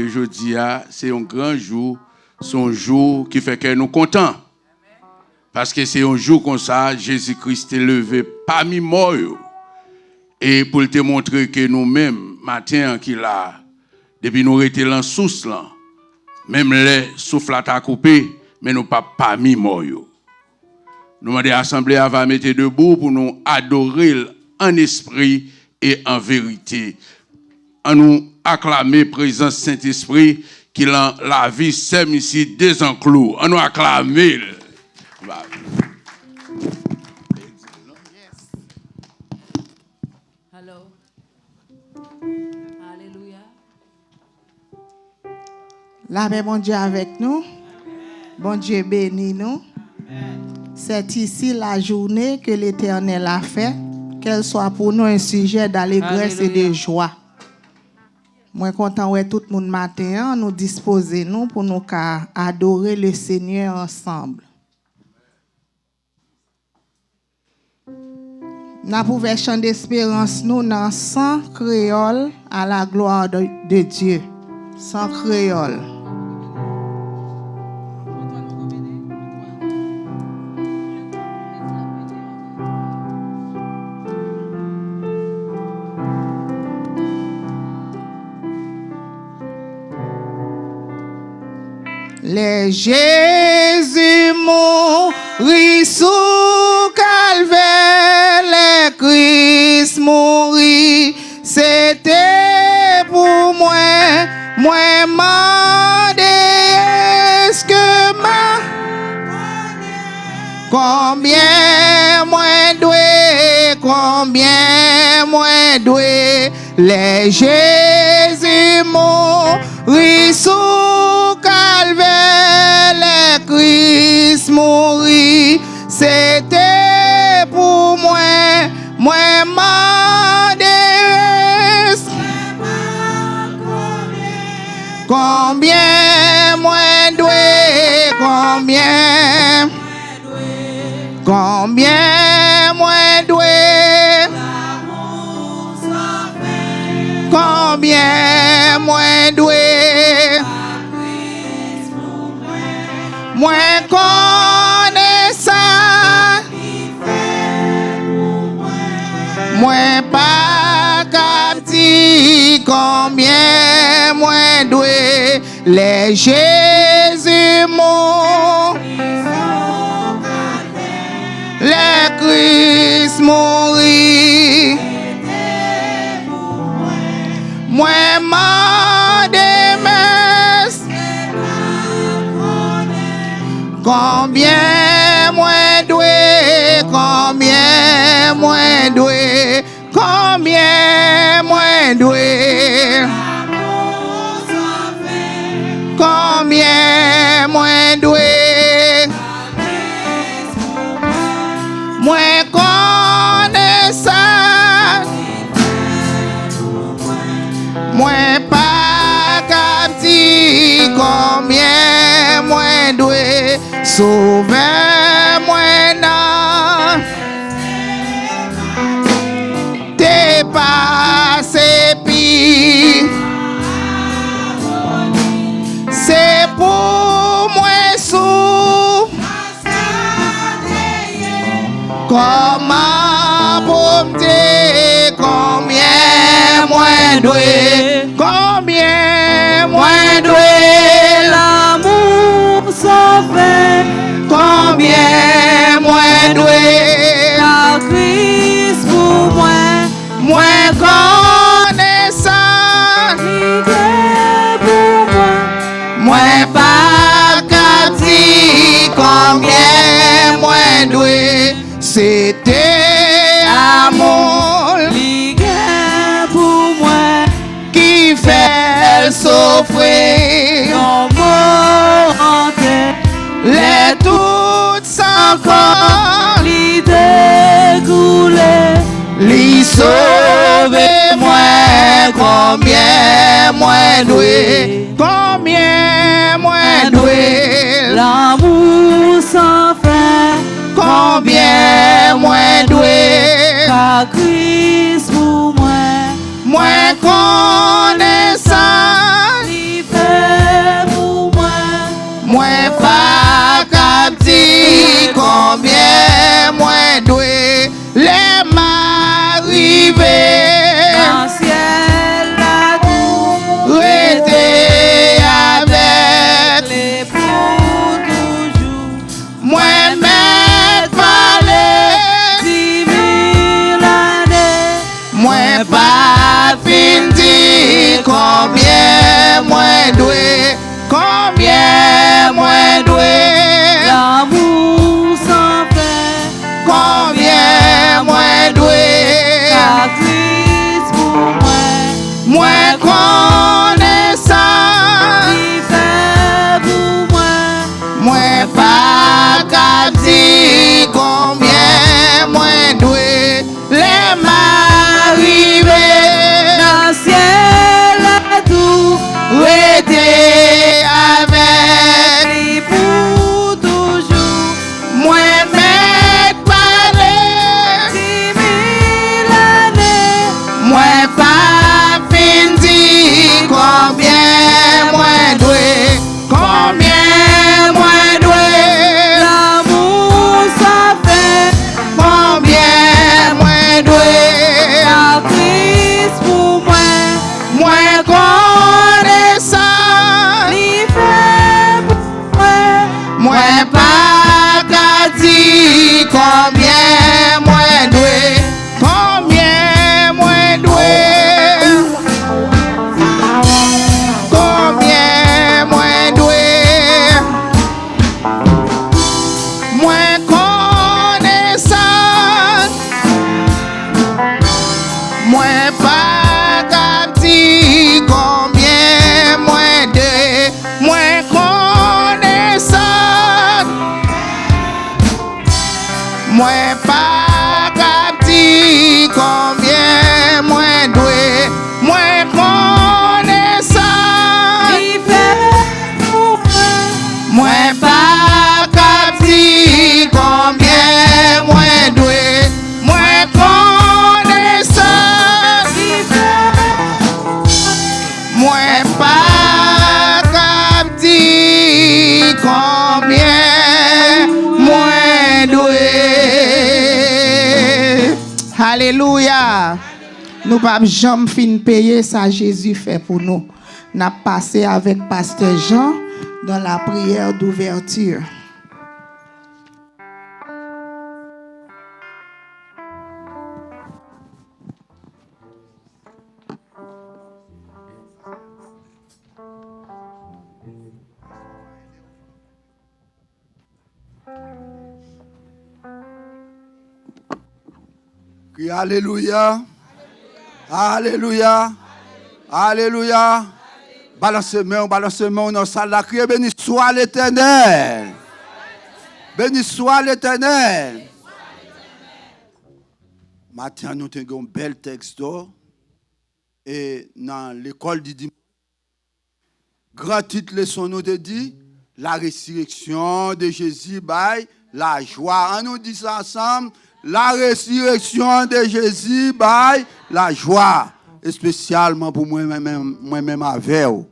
aujourd'hui, c'est un grand jour, c'est un jour qui fait que nous contents. Parce que c'est un jour comme ça, Jésus-Christ est levé parmi morts. Et pour te montrer que nous-mêmes, matin, qui là, depuis nous étions dans la source, là, même les souffles à coupé, mais nous pas parmi morts. Nous demandons à l'Assemblée à mettre debout pour nous adorer en esprit et en vérité. À nous acclamer présence Saint-Esprit qui dans la vie sème ici désenclos. À nous acclamer. Hello. Alléluia. La paix, bon Dieu avec nous. Bon Dieu bénit nous. C'est ici la journée que l'Éternel a fait, qu'elle soit pour nous un sujet d'allégresse et de joie. Moi content ouais tout le monde matin nous disposer nous pour nous adorer le Seigneur ensemble. Nous pouvons chanter d'espérance nous dans sang créole à la gloire de Dieu. Sang créole. Les Jésus mourit sous calvaire, les Christ mourit, c'était pour moi, moi mandé, est-ce que ma, combien moi doué, les Jésus mourit sous calvaire, les Christ mourit, c'était pour moi, moi mandé, combien moi doué, combien moi doué, combien moi doué, moi connais ça, moi pas capti, combien moi doué, les Jésus mon, les Christ mourit, moi mandé combien moi doué, combien moi doué, combien moi doué, combien moi doué, moi connais ça, moi pas capti, combien moi doué, sauvez-moi non, t'es passé pis, c'est pour moi sous, comment pour me combien moi doué, combien moi doué, l'amour sauvé, combien moi doué, la Christ pour moi, moi connaissant, pour moi, moi pas capti, combien moi doué, c'était amour, pour moi, qui fait souffrir, non les toutes sans corps, li dégoulé, li sauvé moi, combien moi doué, combien moi doué, l'amour sans fin, combien moi doué, car Christ pour moi, moi connaissant, li fait combien moins doué, combien moins doué, l'amour sans fin, combien moins doué, la Christ pour moi, moins connaissant, qui fait pour moi, moins pas qu'à dire combien moins doué, les m'arriver, dans le ciel à tout, rester avec, et pour toujours, moins mettre parler, 10 000 années, moins pas fin dire combien moins doué, combien moins doué, l'amour sans fin, combien moins doué, la Christ pour moi, moins connaissant, qui fait pour moi, moins pas qu'à dire combien moins doué, combien moins doué, combien moins doué, moins connaissant, moins pas qu'à dire combien moins de, moins connaissant, moins pas qu'à dire combien moins doué, moins connaissant, qui fait pour moi, moins pas qu'à dire combien moins doué, moins connaissant, qui fait moins pas qu'à dire combien moins doué. Alléluia. Nous pas jamais fin payer ça Jésus fait pour nous. N'a passé avec pasteur Jean dans la prière d'ouverture. Crie Alléluia. Alléluia. Alléluia. Balancez-moi dans la salle. La crier béni soit l'Éternel. Béni soit l'Éternel. Maintenant, nous avons un bel texte. Et dans l'école du dimanche, grand titre leçon nous te dit la résurrection de Jésus by la joie. On nous dit ça ensemble. La résurrection de Jésus by la joie. Et spécialement pour moi-même avec vous.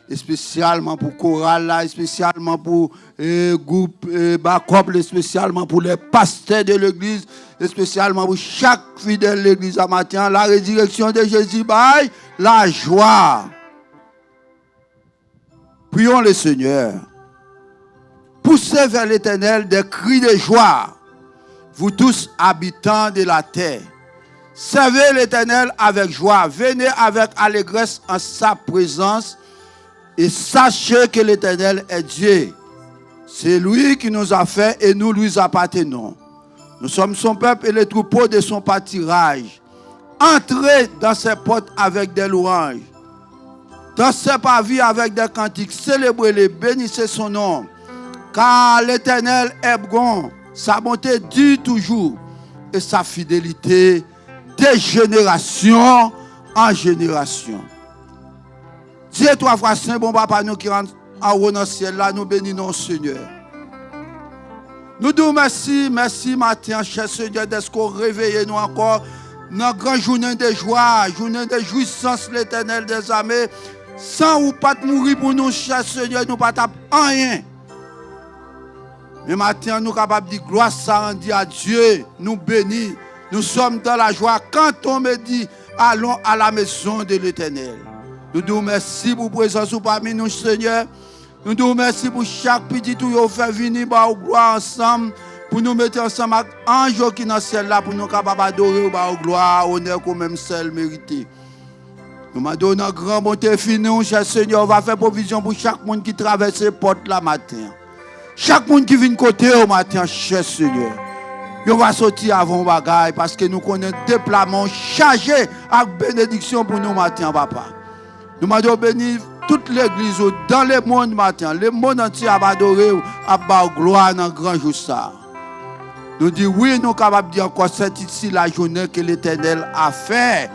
Et spécialement pour chorale là, spécialement pour groupe Bacop, spécialement pour les pasteurs de l'église, et spécialement pour chaque fidèle de l'église à matin, la résurrection de Jésus by la joie. Prions le Seigneur. Poussez vers l'Éternel des cris de joie, vous tous habitants de la terre. Servez l'Éternel avec joie. Venez avec allégresse en sa présence et sachez que l'Éternel est Dieu. C'est lui qui nous a fait et nous lui appartenons. Nous sommes son peuple et les troupeaux de son pâturage. Entrez dans ses portes avec des louanges, dans ses parvis avec des cantiques. Célébrez-le, bénissez son nom. Car l'Éternel est bon, sa bonté dure toujours et sa fidélité de génération en génération. Dieu, toi, frère Saint, bon papa, nous qui rentrons en haut dans le ciel, là, nous bénissons Seigneur. Nous disons merci, merci matin, cher Seigneur, d'être réveillé nous encore dans une grande journée de joie, journée de jouissance, l'Éternel des armées. Sans ou pas mourir pour nous, cher Seigneur, nous ne pas taper rien. Mais maintenant, nous sommes capables de dire gloire ça rendue à Dieu, nous bénis. Nous sommes dans la joie quand on me dit allons à la maison de l'Éternel. Nous disons merci pour la présence parmi nous, Seigneur. Nous disons merci pour chaque petit tout qui fait venir par gloire ensemble. Pour nous mettre ensemble avec ange qui est dans le ciel là, pour nous capables d'adorer par gloire, honneur comme même seul mérité. Nous demandons dans grand bonté finie, cher Seigneur, on va faire provision pour chaque monde qui traverse les portes la matin. Chaque monde qui vient côté au matin, cher Seigneur. On va sortir avant bagaille parce que nous connaissons déploiement chargé avec bénédiction pour nous matin, papa. Nous demandons bénir toute l'église dans le monde matin. Le monde entier a adoré, a bas gloire dans le grand jour ça. Nous disons oui, nous sommes capables de dire encore c'est ici la journée que l'Éternel a fait.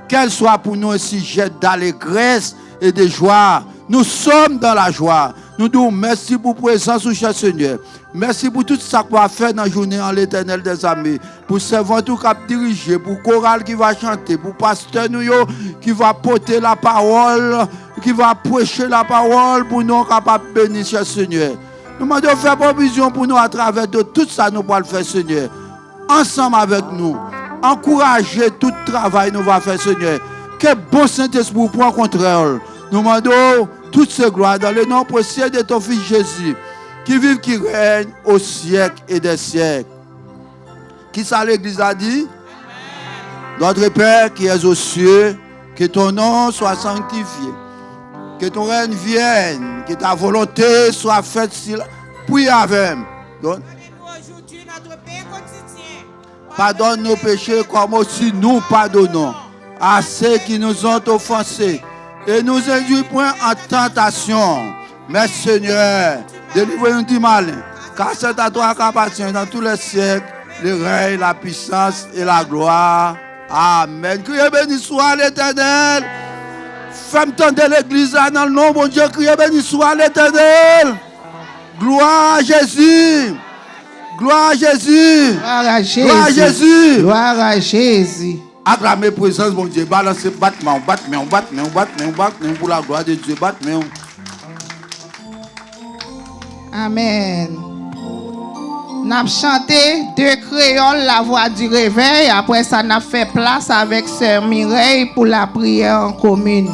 Qu'elle soit pour nous un sujet d'allégresse et de joie. Nous sommes dans la joie. Nous disons merci pour la présence du cher Seigneur. Merci pour tout ça qu'on a fait dans la journée en l'Éternel des amis. Pour servant tout qui a dirigé, pour chorale qui va chanter, pour pasteur nous qui va porter la parole, qui va prêcher la parole pour nous capables de bénir cher Seigneur. Nous demandons faire provision pour nous à travers de tout ça nous pouvons le faire Seigneur. Ensemble avec nous. Encourager tout travail nous va faire Seigneur. Que bon Saint-Esprit prend contrôle. Nous demandons toutes ces gloires dans le nom précieux de ton Fils Jésus, qui vive, qui règne au siècle et des siècles. Qui ça l'Église a dit? Notre Père qui es aux cieux, que ton nom soit sanctifié, que ton règne vienne, que ta volonté soit faite sur la... Puis avec. Pardonne nos péchés comme aussi nous pardonnons à ceux qui nous ont offensés. Et nous induis point en tentation. Mais Seigneur, délivre-nous du mal. Car c'est à toi qu'appartient dans tous les siècles le règne, la puissance et la gloire. Amen. Criez béni soit l'Éternel. Femme de l'église dans le nom de Dieu. Criez béni soit l'Éternel. Gloire à Jésus. Gloire à Jésus. Gloire à Jésus. Gloire à Jésus. Gloire à Jésus. Acclamez présence, mon Dieu. Balancez, battement pour la gloire de Dieu. Battement. Amen. Nous avons chanté deux créoles, la voix du réveil. Après ça, nous avons fait place avec Sœur Mireille pour la prière en commune.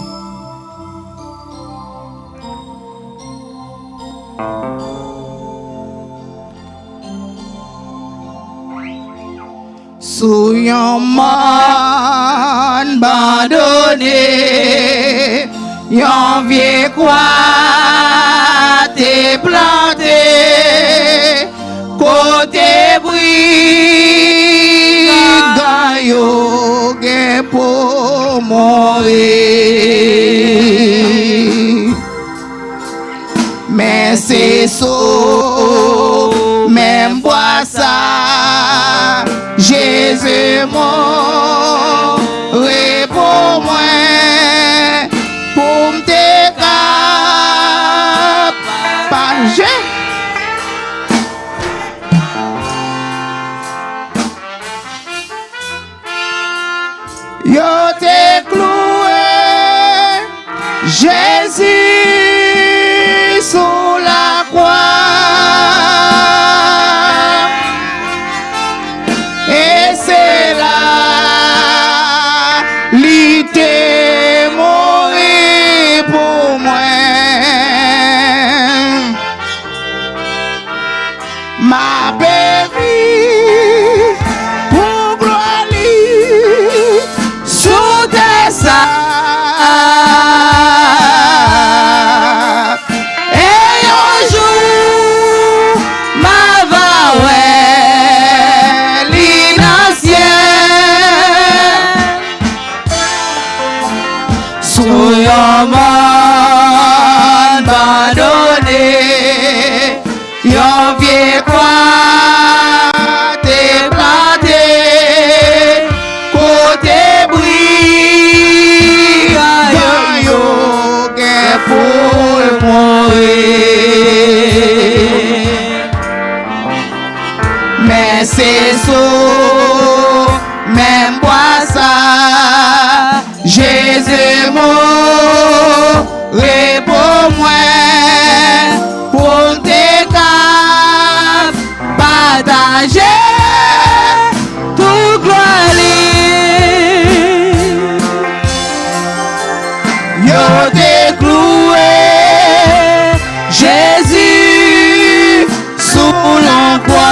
Sous yon monde abandonné, yon vieux quoi t'es planté, côté brigand yo gen pour mourir. Mais c'est so, même bois ça, Jésus mon répond moi pour m'te capager. Yo te cloué Jésus sous la croix. Et c'est là l'ité mourir pour moi. Ma bébé pour gloire sous tes sacs. Et un jour ma va ouais l'inancien sous yon monde abandonné, yon vieux quoi t'es planté, côté brigand yo gen pour mourir. Mais c'est so, même bois ça, Jésus mon répond moi pour te partager tout gloire. Yo te cloué Jésus sous la croix.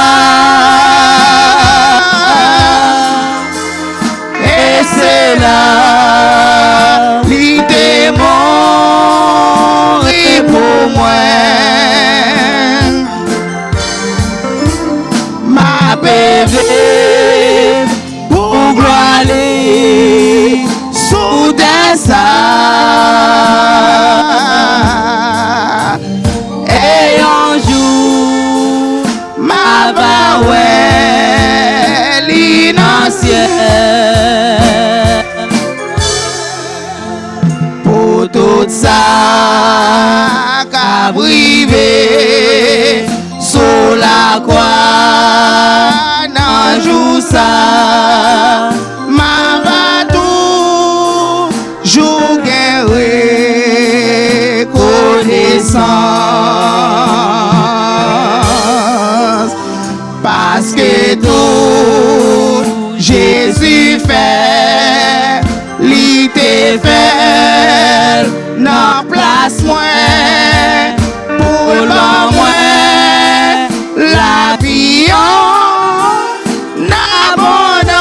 qu'a brivé sous la croix nan jou sa ma va toujours guérir connaissance parce que tout Jésus fait li te fait nan place moins pour le moins la vie en abondance.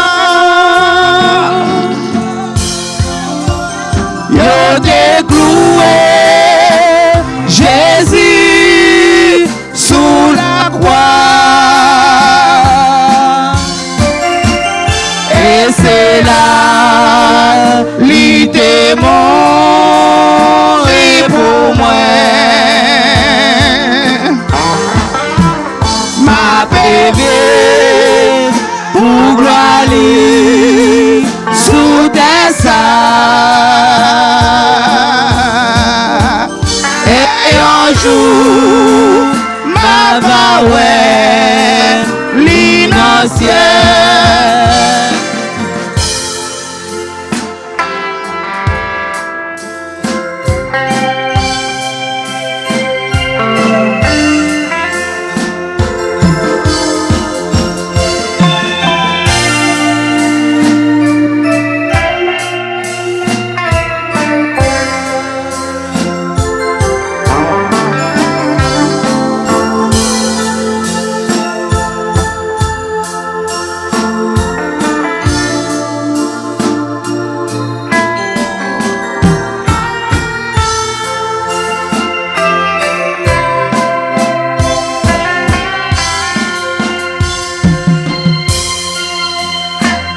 Yo te cloué Jésus sous la croix et c'est là li te mort pour moi. Ma bébé pour gloire li sous tes et un jour ma va ouais l'innocent.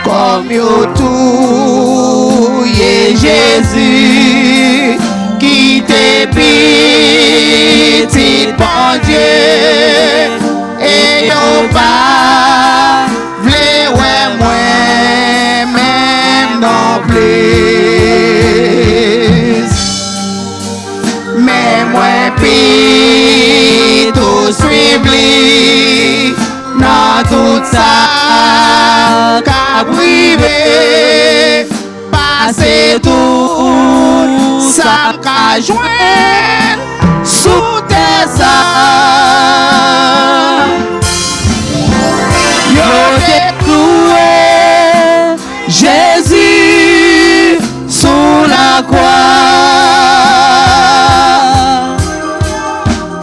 Comme yo touye Jésus qui te petit bon Dieu et yo pas vle ouais moi même non plus mais moi plutôt suivre lui dans tout ça qu'a privé passer tout ça qu'a joint sous tes armes. Yo te cloué Jésus sous la croix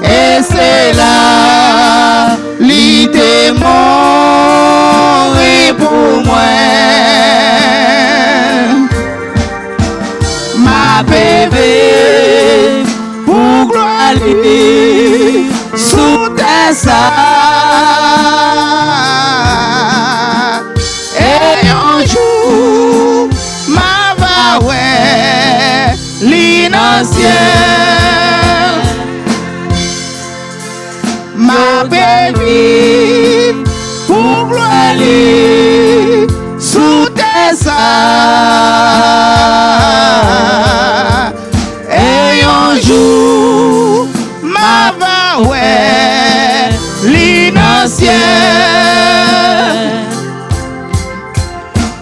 et c'est là li te mort pour moi. Ma bébé pour gloire li sous tes et un jour ma va ouais l'innocent. Ma bébé pour gloire li sous tes et un jour ma va ouais l'innocent.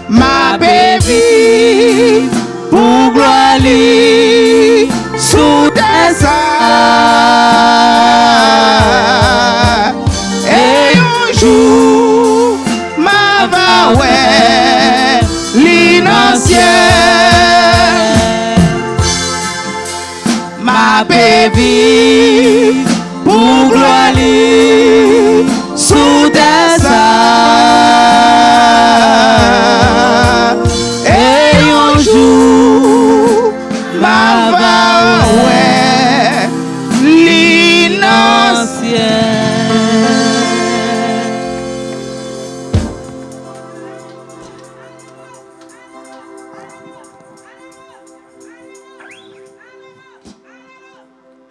Ma bébé pour gloire li sous tes et un jour ma va ouais l'innocent. Ma bébé pour gloire li sous tes et un jour ma va ouais l'innocent.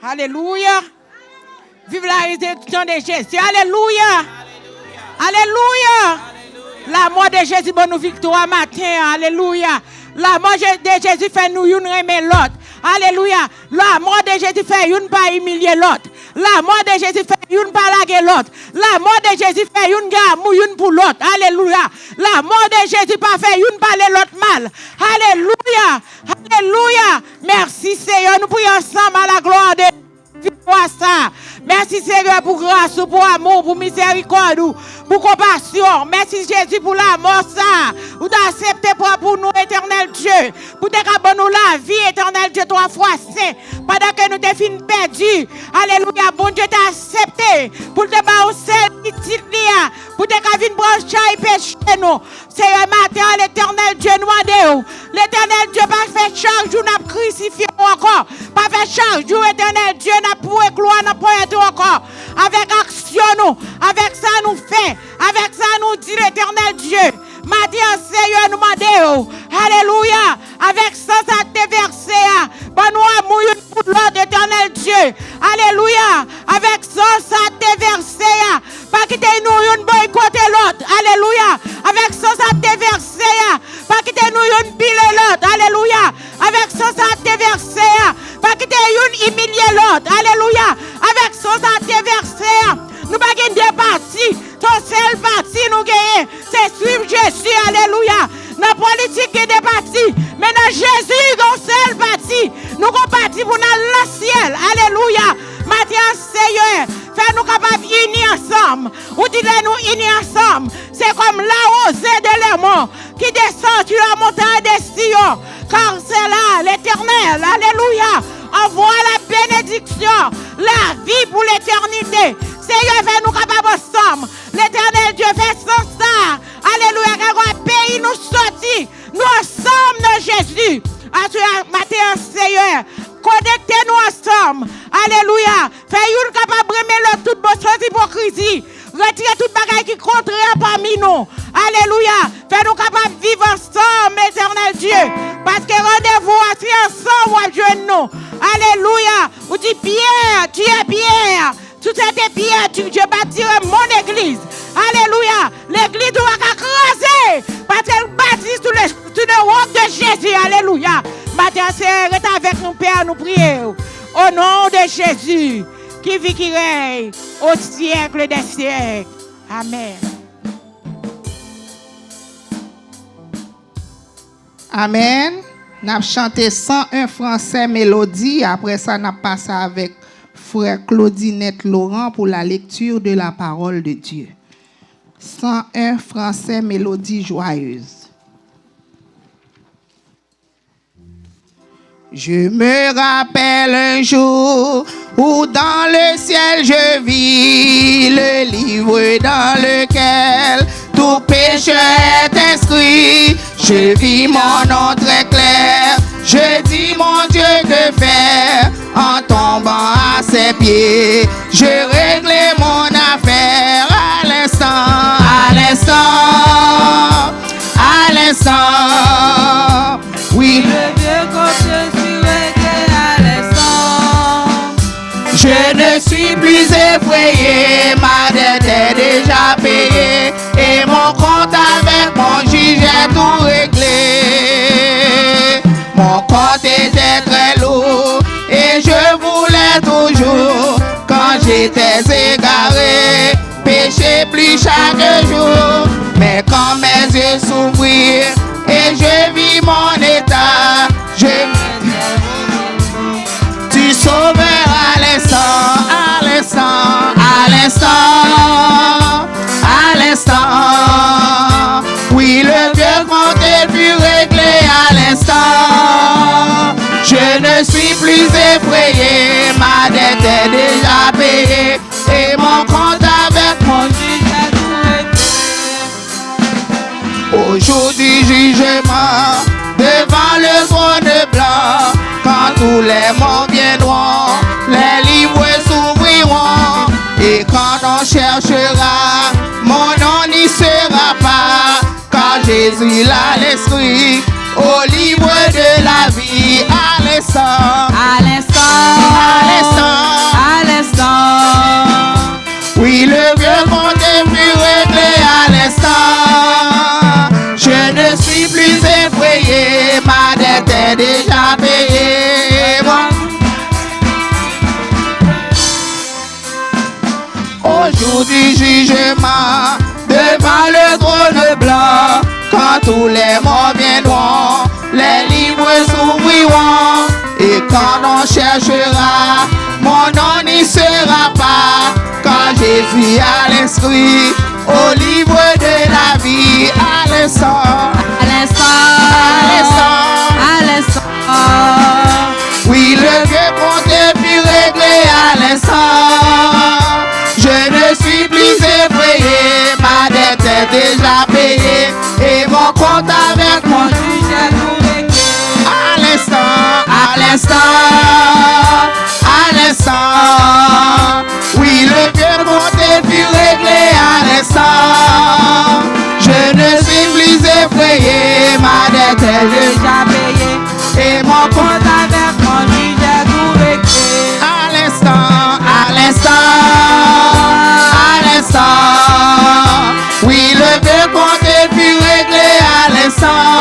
Alléluia. Vive la résurrection de Jésus. Alléluia. Alléluia. La mort de Jésus bonne nous victoire matin. Alléluia. La mort de Jésus fait nous une aimer l'autre. Alléluia. La mort de Jésus fait une pas humilier l'autre. La mort de Jésus fait une pas laguer l'autre. La mort de Jésus fait une gamme une pour l'autre. Alléluia. La mort de Jésus pas fait une pas l'autre mal. Alléluia. Alléluia. Merci Seigneur. Nous prions ensemble à la gloire de ça. Merci Seigneur pour grâce, pour amour, pour miséricorde, pour compassion. Merci Jésus pour la mort ça. Vous accepté pour nous, éternel Dieu. Pour te nous la vie, éternel Dieu, 3 fois saint. Pendant que nous te fin perdus. Alléluia. Bon Dieu t'a accepté. Pour te battre au sel, petite lia. Pour te venir brancher et pécher nous. Seigneur, matin, l'éternel Dieu nous demande. L'éternel Dieu pas fait chaque jour, n'a crucifié encore. Pas fait chaque jour, éternel Dieu, n'a pour éclore, n'a pas été encore. Avec action, nous. Avec ça, nous fait. Avec ça, nous dit l'éternel Dieu. Matin, Seigneur, nous demande. Alléluia. Avec ça, ça te versé. Bon, nous amour pour l'ordre éternel Dieu. Alléluia. Avec ça, ça te versé. Pas quitter nous une boycotter l'autre. Alléluia. Avec ça, ça te versé. Pas quitter nous une pile l'autre. Alléluia. Avec ça, ça te versé. Pas quitter une humilier l'autre. Alléluia. Avec ça, ça te versé. Nous pas gagner des parties. Ton seul parti nous gagne. C'est suivre Jésus. Alléluia. Dans politique il y a des partis. Mais dans Jésus, dans seul parti. Nous avons parti pour le ciel. Alléluia. Matin, Seigneur, fais-nous capables d'unir ensemble. Ou dites-nous unir ensemble. C'est comme la rosée de l'amour qui descend sur la montagne des Sion. Car c'est là l'éternel. Alléluia. Envoie la bénédiction, la vie pour l'éternité. Seigneur, fais-nous capables ensemble. L'éternel Dieu fait sans ça. Alléluia. Car un pays nous sortit. Nous ensemble de Jésus. À ce matin, Seigneur, connectez-nous ensemble. Alléluia. Fais-nous capables de remettre toute bonne hypocrisie. Retirez toute bagaille qui contraire parmi nous. Alléluia. Fais-nous capables de vivre ensemble, éternel Dieu. Parce que rendez-vous ensemble, joindre nous. Alléluia. Vous dites Pierre, tu es Pierre. Tout cette pierre, je bâtirai mon église. Alléluia. L'église doit écraser. Parce qu'elle bâtit sur le roc de Jésus. Alléluia. Matin, c'est avec nous, Père, nous prions. Au nom de Jésus, qui vit, qui règne au siècle des siècles. Amen. Amen. Nous avons chanté 101 français mélodie. Après ça, nous avons passé avec frère Claudinette Laurent pour la lecture de la parole de Dieu. 101 français mélodie joyeuse. Je me rappelle un jour où dans le ciel je vis le livre dans lequel tout péché est inscrit. Je vis mon nom très clair. Je dis mon Dieu que faire en tombant à ses pieds. Je réglais mon affaire à l'instant, à l'instant, à l'instant. Oui. Le vieux compte je suis réglé à l'instant. Je ne suis plus effrayé, ma dette est déjà payée et mon compte avec mon juge est tout réglé. Mon compte était très lourd et je voulais toujours, quand j'étais égaré, pécher plus chaque jour. Mais quand mes yeux s'ouvrirent et je vis mon état, tu sauveras à l'instant, à l'instant, à l'instant, à l'instant. Oui, le vieux compte est plus réglé à l'instant. Je ne suis plus effrayé, ma dette est déjà payée et mon compte avec mon juge est tout réglé. Au jour du jugement, devant le trône blanc, quand tous les morts viendront, les livres s'ouvriront. Et quand on cherchera, mon nom n'y sera pas. Quand Jésus l'a l'esprit, au livre de la vie, à l'instant, À l'instant, à l'instant, à l'instant. oui, le vieux compte est plus réglé à l'instant. Je ne suis plus effrayé, ma dette est déjà payée. jour du jugement, devant le trône blanc, quand tous les morts viendront, les livres s'ouvriront, et quand on cherchera, mon nom n'y sera pas, quand Jésus a l'inscrit au livre de la vie, à l'instant, À l'instant, à l'instant. à l'instant. Oui, le vieux compte est plus réglé à l'instant. Je ne suis plus effrayé, ma dette est déjà payée, et mon compte avec mon juge est tout réglé. À l'instant, à l'instant, à l'instant. Oui, le vieux compte est plus réglé à l'instant. Je ne suis plus effrayé, ma dette est déjà payée, et mon compte avec mon juge est tout réglé. À l'instant, à l'instant, à l'instant. Oui, le vieux compte est plus réglé à l'instant.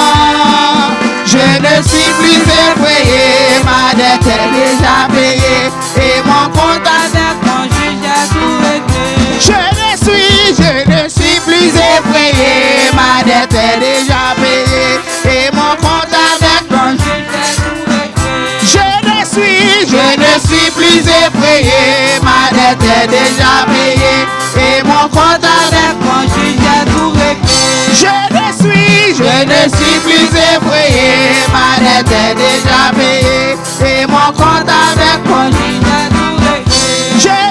Je ne suis plus effrayé, ma dette est déjà payée, et mon compte avec mon juge est tout réglé. Je ne suis plus effrayé, ma dette est déjà payée, et mon compte avec mon juge est tout réglé. Je ne suis plus effrayé, ma dette est déjà payée, et mon compte avec mon juge est tout réglé. Je ne suis plus effrayé, ma dette est déjà payée, et mon compte avec mon juge est tout réglé. Je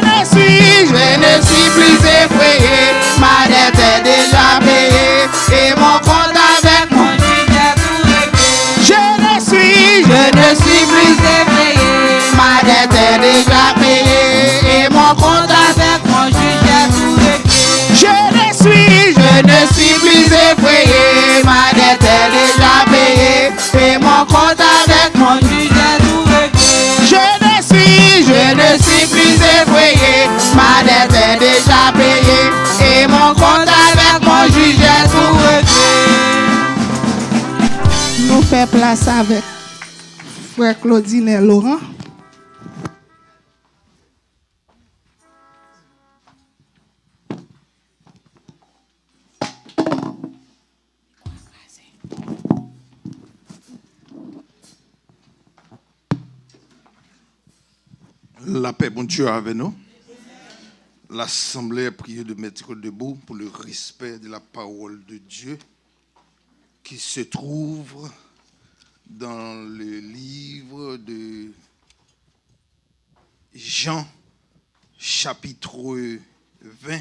ne suis plus effrayé, ma dette est déjà payée, et mon compte avec mon juge est tout réglé. Je ne suis plus effrayé, ma dette est déjà payée, et mon compte avec mon juge est tout réglé. Je ne suis plus effrayé, ma dette est déjà payée, et mon compte avec mon juge est tout réglé. Je ne suis plus effrayé, ma dette est déjà payée, et mon compte avec mon juge est tout réglé. Nous faisons place avec frère Claudine et Laurent. La paix, bon Dieu, avec nous. L'Assemblée a prié de mettre debout pour le respect de la parole de Dieu qui se trouve dans le livre de Jean, chapitre 20,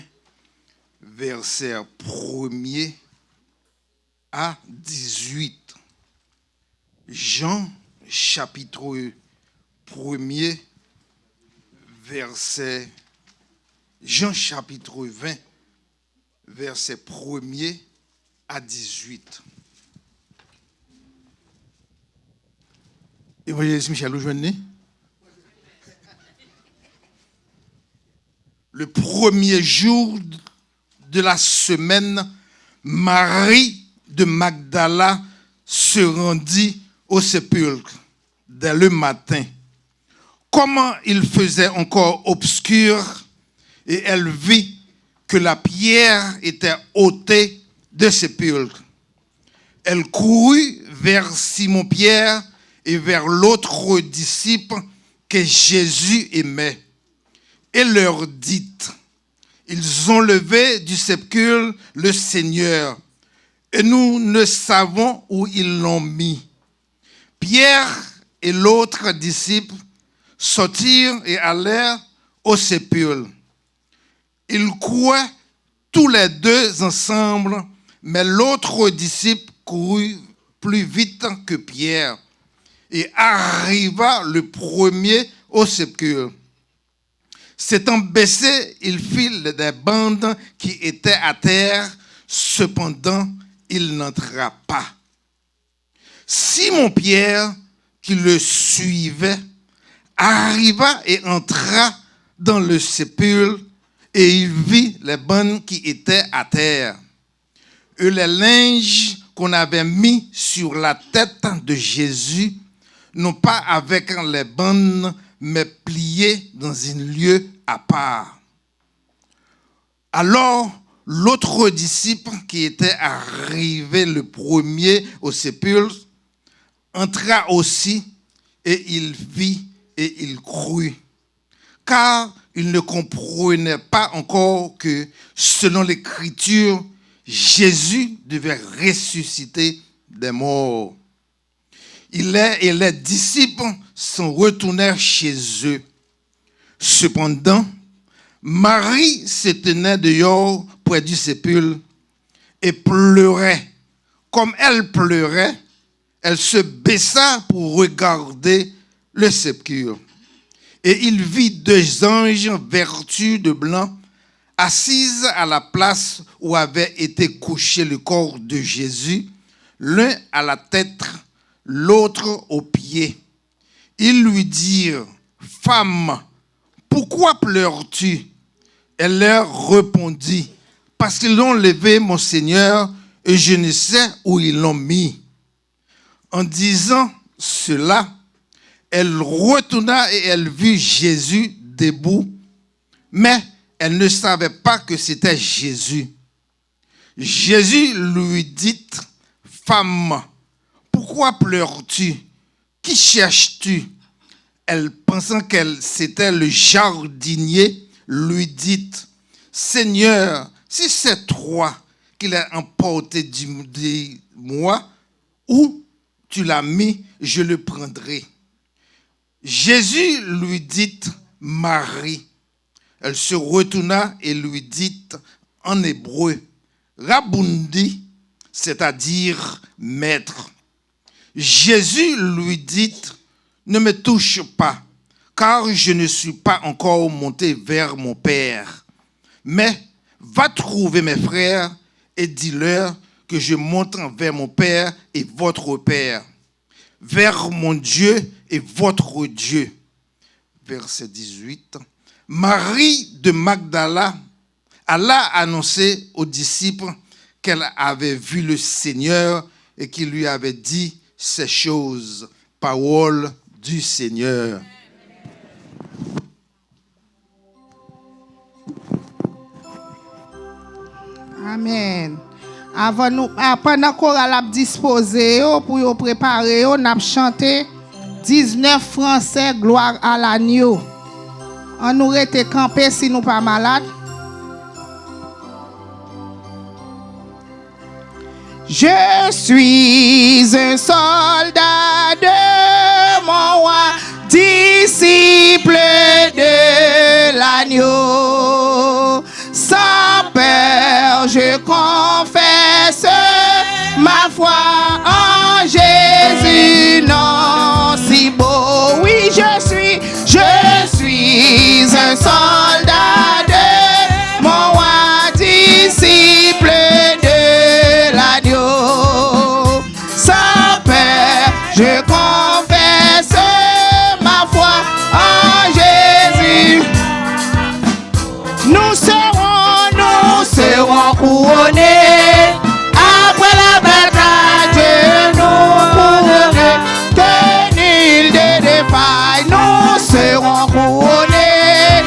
verset 1er à 18. Jean, chapitre 1er, verset Jean chapitre 20, verset 1er à 18. Évangéliste Michel, vous joignez? Le premier jour de la semaine, Marie de Magdala se rendit au sépulcre dès le matin. Comment il faisait encore obscur, et elle vit que la pierre était ôtée de sépulcre. Elle courut vers Simon-Pierre et vers l'autre disciple que Jésus aimait, et leur dit: ils ont levé du sépulcre le Seigneur, et nous ne savons où ils l'ont mis. Pierre et l'autre disciple sortirent et allèrent au sépulcre. Ils couraient tous les deux ensemble, mais l'autre disciple courut plus vite que Pierre et arriva le premier au sépulcre. S'étant baissé, il fit des bandes qui étaient à terre, cependant il n'entra pas. Simon-Pierre, qui le suivait, arriva et entra dans le sépulcre, et il vit les bandes qui étaient à terre, et les linges qu'on avait mis sur la tête de Jésus, non pas avec les bandes, mais pliés dans un lieu à part. Alors, l'autre disciple qui était arrivé le premier au sépulcre entra aussi et il vit et il crut. Car il ne comprenait pas encore que, selon l'Écriture, Jésus devait ressusciter des morts. Et les disciples s'en retournèrent chez eux. Cependant, Marie se tenait dehors près du sépulcre et pleurait. Comme elle pleurait, elle se baissa pour regarder le sépulcre. Et il vit 2 anges vêtus de blanc, assises à la place où avait été couché le corps de Jésus, l'un à la tête, l'autre aux pieds. Ils lui dirent, « Femme, pourquoi pleures-tu » Elle leur répondit, « Parce qu'ils l'ont levé, mon Seigneur, et je ne sais où ils l'ont mis. » En disant cela, elle retourna et elle vit Jésus debout, mais elle ne savait pas que c'était Jésus. Jésus lui dit, « Femme, pourquoi pleures-tu? Qui cherches-tu » Elle, pensant qu'elle c'était le jardinier, lui dit, « Seigneur, si c'est toi qui l'as emporté de moi, où tu l'as mis, je le prendrai. » Jésus lui dit, « Marie. » Elle se retourna et lui dit en hébreu, « Rabundi », c'est-à-dire « maître ». Jésus lui dit, « Ne me touche pas, car je ne suis pas encore monté vers mon Père. Mais va trouver mes frères et dis-leur que je monte vers mon Père et votre Père, vers mon Dieu et votre Dieu. » Verset 18. Marie de Magdala alla annoncer aux disciples qu'elle avait vu le Seigneur et qu'il lui avait dit ces choses. Parole du Seigneur. Amen. Pendant qu'on a disposé pour yo préparer, on a chanté 19 français gloire à l'agneau. On nous été campé si nous pas malades. Je suis un soldat de mon roi, disciple de l'agneau. Sans peur, je confesse ma foi en Jésus, non si beau. Oui, je suis un soldat de mon roi, disciple de l'agneau. Sans peur, je confesse ma foi en Jésus. Nous serons couronnés après la bataille. Nous couronnés que nul ne défaille. Nous serons couronnés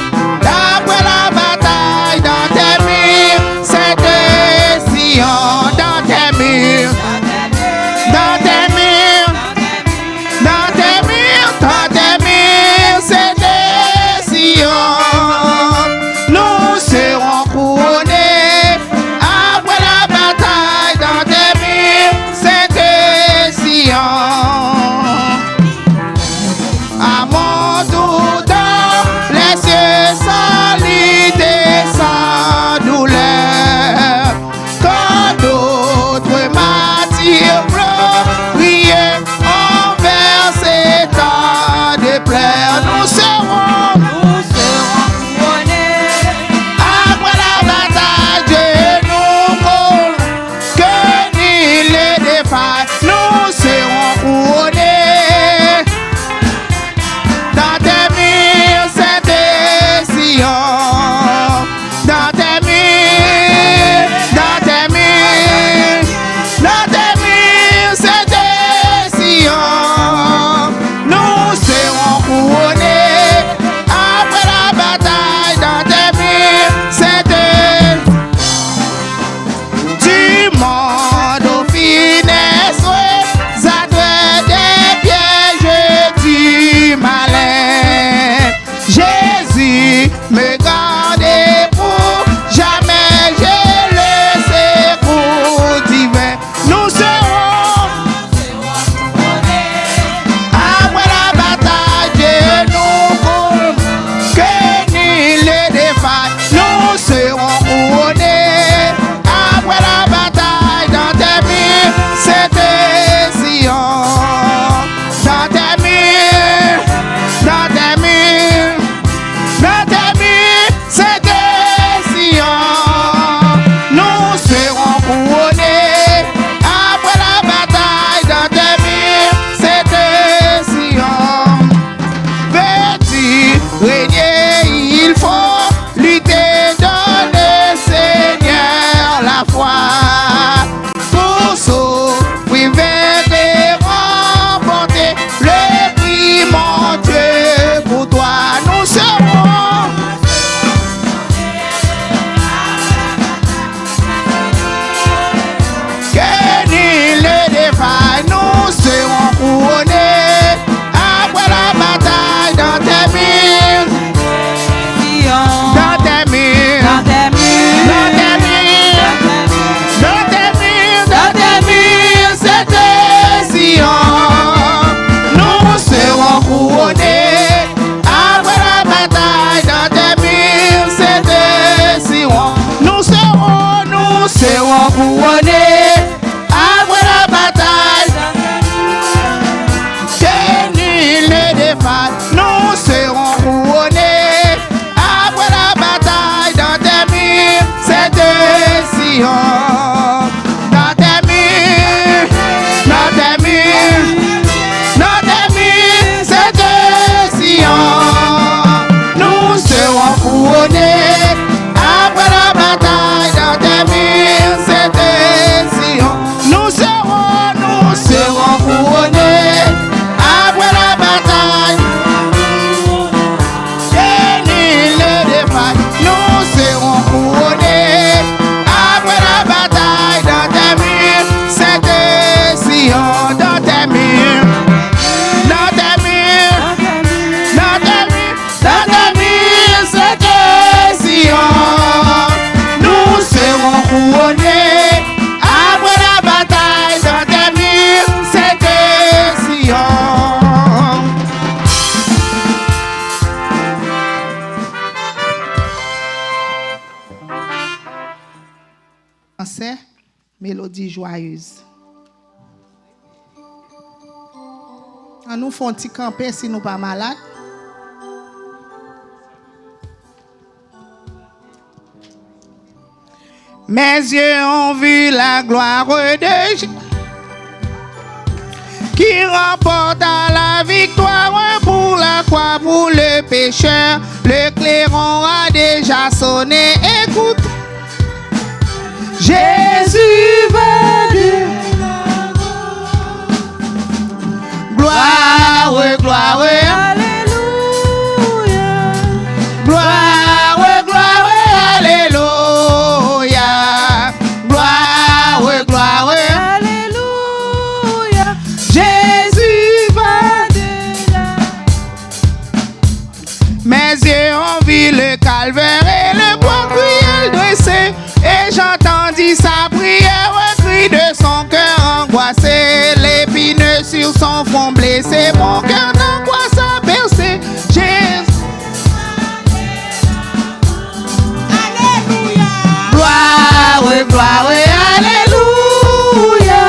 me garder pour jamais. J'ai le secours divin. Nous serons après la bataille, Dieu nous couvre, que nul ne défaille. Nous serons couronnés après la bataille dans tes murs, c'était Sion. Dans tes murs, dans tes murs, dans tes murs, c'était Sion. Nous serons couronnés après la bataille dans tes murs, c'était Sion. Veux-tu régner, il faut lutter dans le Seigneur la foi. Pour sauver, vaincre et remporter le prix, mon Dieu, pour toi nous serons. Que nul ne défaille, nous serons couronnés après la bataille dans tes murs, dans tes murs, dans tes murs, dans tes murs, dans tes murs, c'était Sion. Nous serons couronnés après la bataille dans tes murs, c'était Sion. Nous serons couronnés après la bataille. Que nul ne défaille, nous serons couronnés après la bataille dans tes murs, c'était Sion. Dans tes murs, dans tes murs, dans tes murs, c'était Sion. Nous serons couronnés après la bataille dans tes murs, c'était Sion. Nous serons couronnés après la bataille. Que nul ne défaille, nous serons couronnés après la bataille dans tes murs, c'était Sion. Dans tes murs, dans tes murs, dans tes murs, dans tes murs, c'était Sion. Nous serons couronnés après la bataille dans tes murs, c'était Sion. Français, mélodie joyeuse. On nous fait un petit camper si nous pas malades. Mes yeux ont vu la gloire de Jésus qui remporte la victoire pour la croix, pour le pécheur. Le clairon a déjà sonné. Écoute, Jésus va de gloire, gloire, alléluia. Gloire, gloire, alléluia. Gloire, gloire, alléluia. Jésus va de là. Mes yeux ont vu le calvaire et le bois cruel dressé, et j'entendis sa prière, un cri de son cœur angoissé, l'épine sur son front blessé, mon cœur d'angoisse a percé. Jésus, alléluia. Gloire, gloire, alléluia.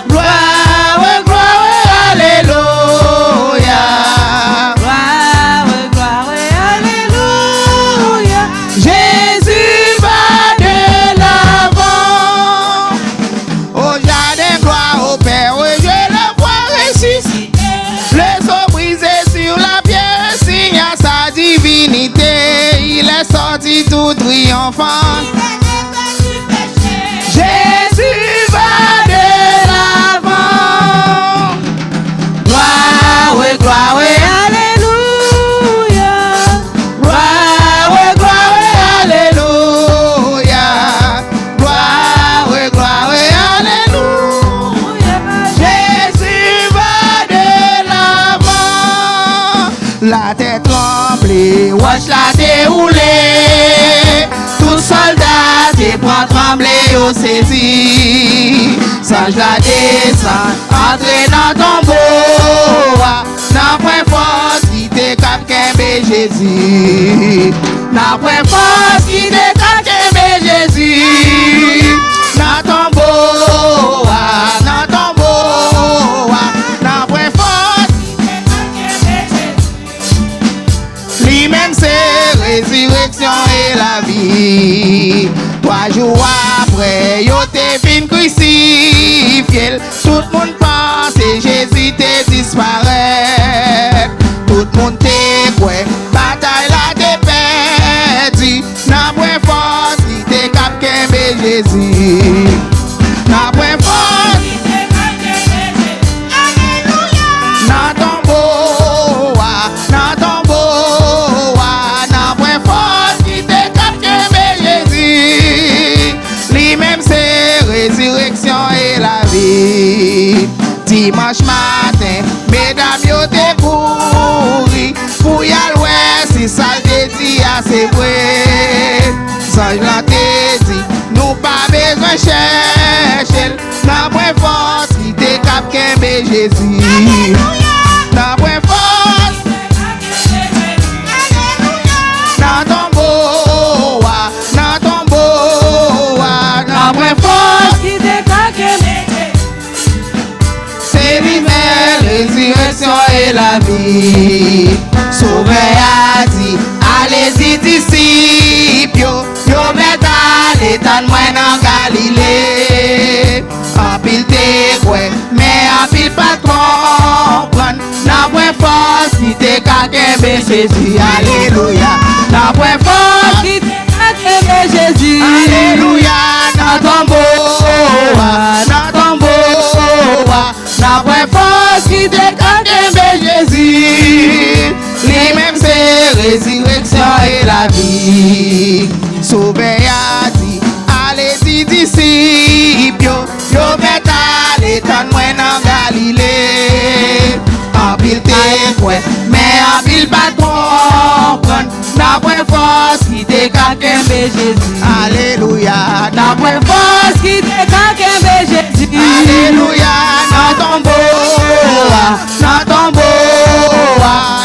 Gloire, gloire, alléluia. Gloire, gloire, alléluia. Jésus va de l'avant. Au jardin, gloire au Père, je le vois ressusciter. Le sceau brisé sur la pierre signe à sa divinité. Il est sorti tout triomphant. Jésus va de l'avant. Gloire, gloire, alléluia. Gloire, gloire, alléluia. Gloire, gloire, alléluia. Jésus va de l'avant. La tête tremblée, roche la déroulé. Tout soldat te prend trembler au saisi. Sage la descend, entre dans ton beau. N'a point force qui te cap qu'aimé Jésus. N'a point force qui te cap qu'aimé Jésus. N'a ton beau, n'a ton beau, n'a point force qui te cap qu'aimé Jésus. Lui-même c'est résurrection et la vie. 3 jours après, yo te fin crucifié. Tout le monde pense et Jésus te disparaît. Tout le monde te quoi, bataille la te perdu. N'a point force qui te cap qu'aimé Jésus. N'a point force qui te cap qu'aimé Jésus. Alléluia. N'a ton beau, n'a ton beau, n'a point force qui te cap qu'aimé Jésus. Lui-même c'est résurrection et la vie. Dimanche matin, mesdames yo te couri pour y aller, si ça te dit assez vrai. Sange la te dit, nous pas besoin chercher. N'a point force qui te cap qu'aimé Jésus. N'a point force n'a ton beau, n'a ton beau, n'a point force qui te cap qu'aimé. C'est lui-même, résurrection et la vie. Sauveur a dit, allez-y disciples, yo met à l'état de moi dans Galilée. En pile te quoi, mais en pile pas comprendre. N'a point force qui te qu'aimé Jésus. Alléluia. N'a point force qui te qu'aimé Jésus. Alléluia. Dans ton beau, dans ton beau, n'a point force qui te qu'aimé Jésus. Lui-même c'est résurrection et la vie. Sauveur a dit, allez-y disciples, yo met à l'état de moi dans Galilée. En pile te quoi, mais en pile pas comprendre. N'a point force qui te qu'aimé Jésus. Alléluia. N'a point force qui te qu'aimé Jésus. Alléluia. Dans ton beau, dans ton beau,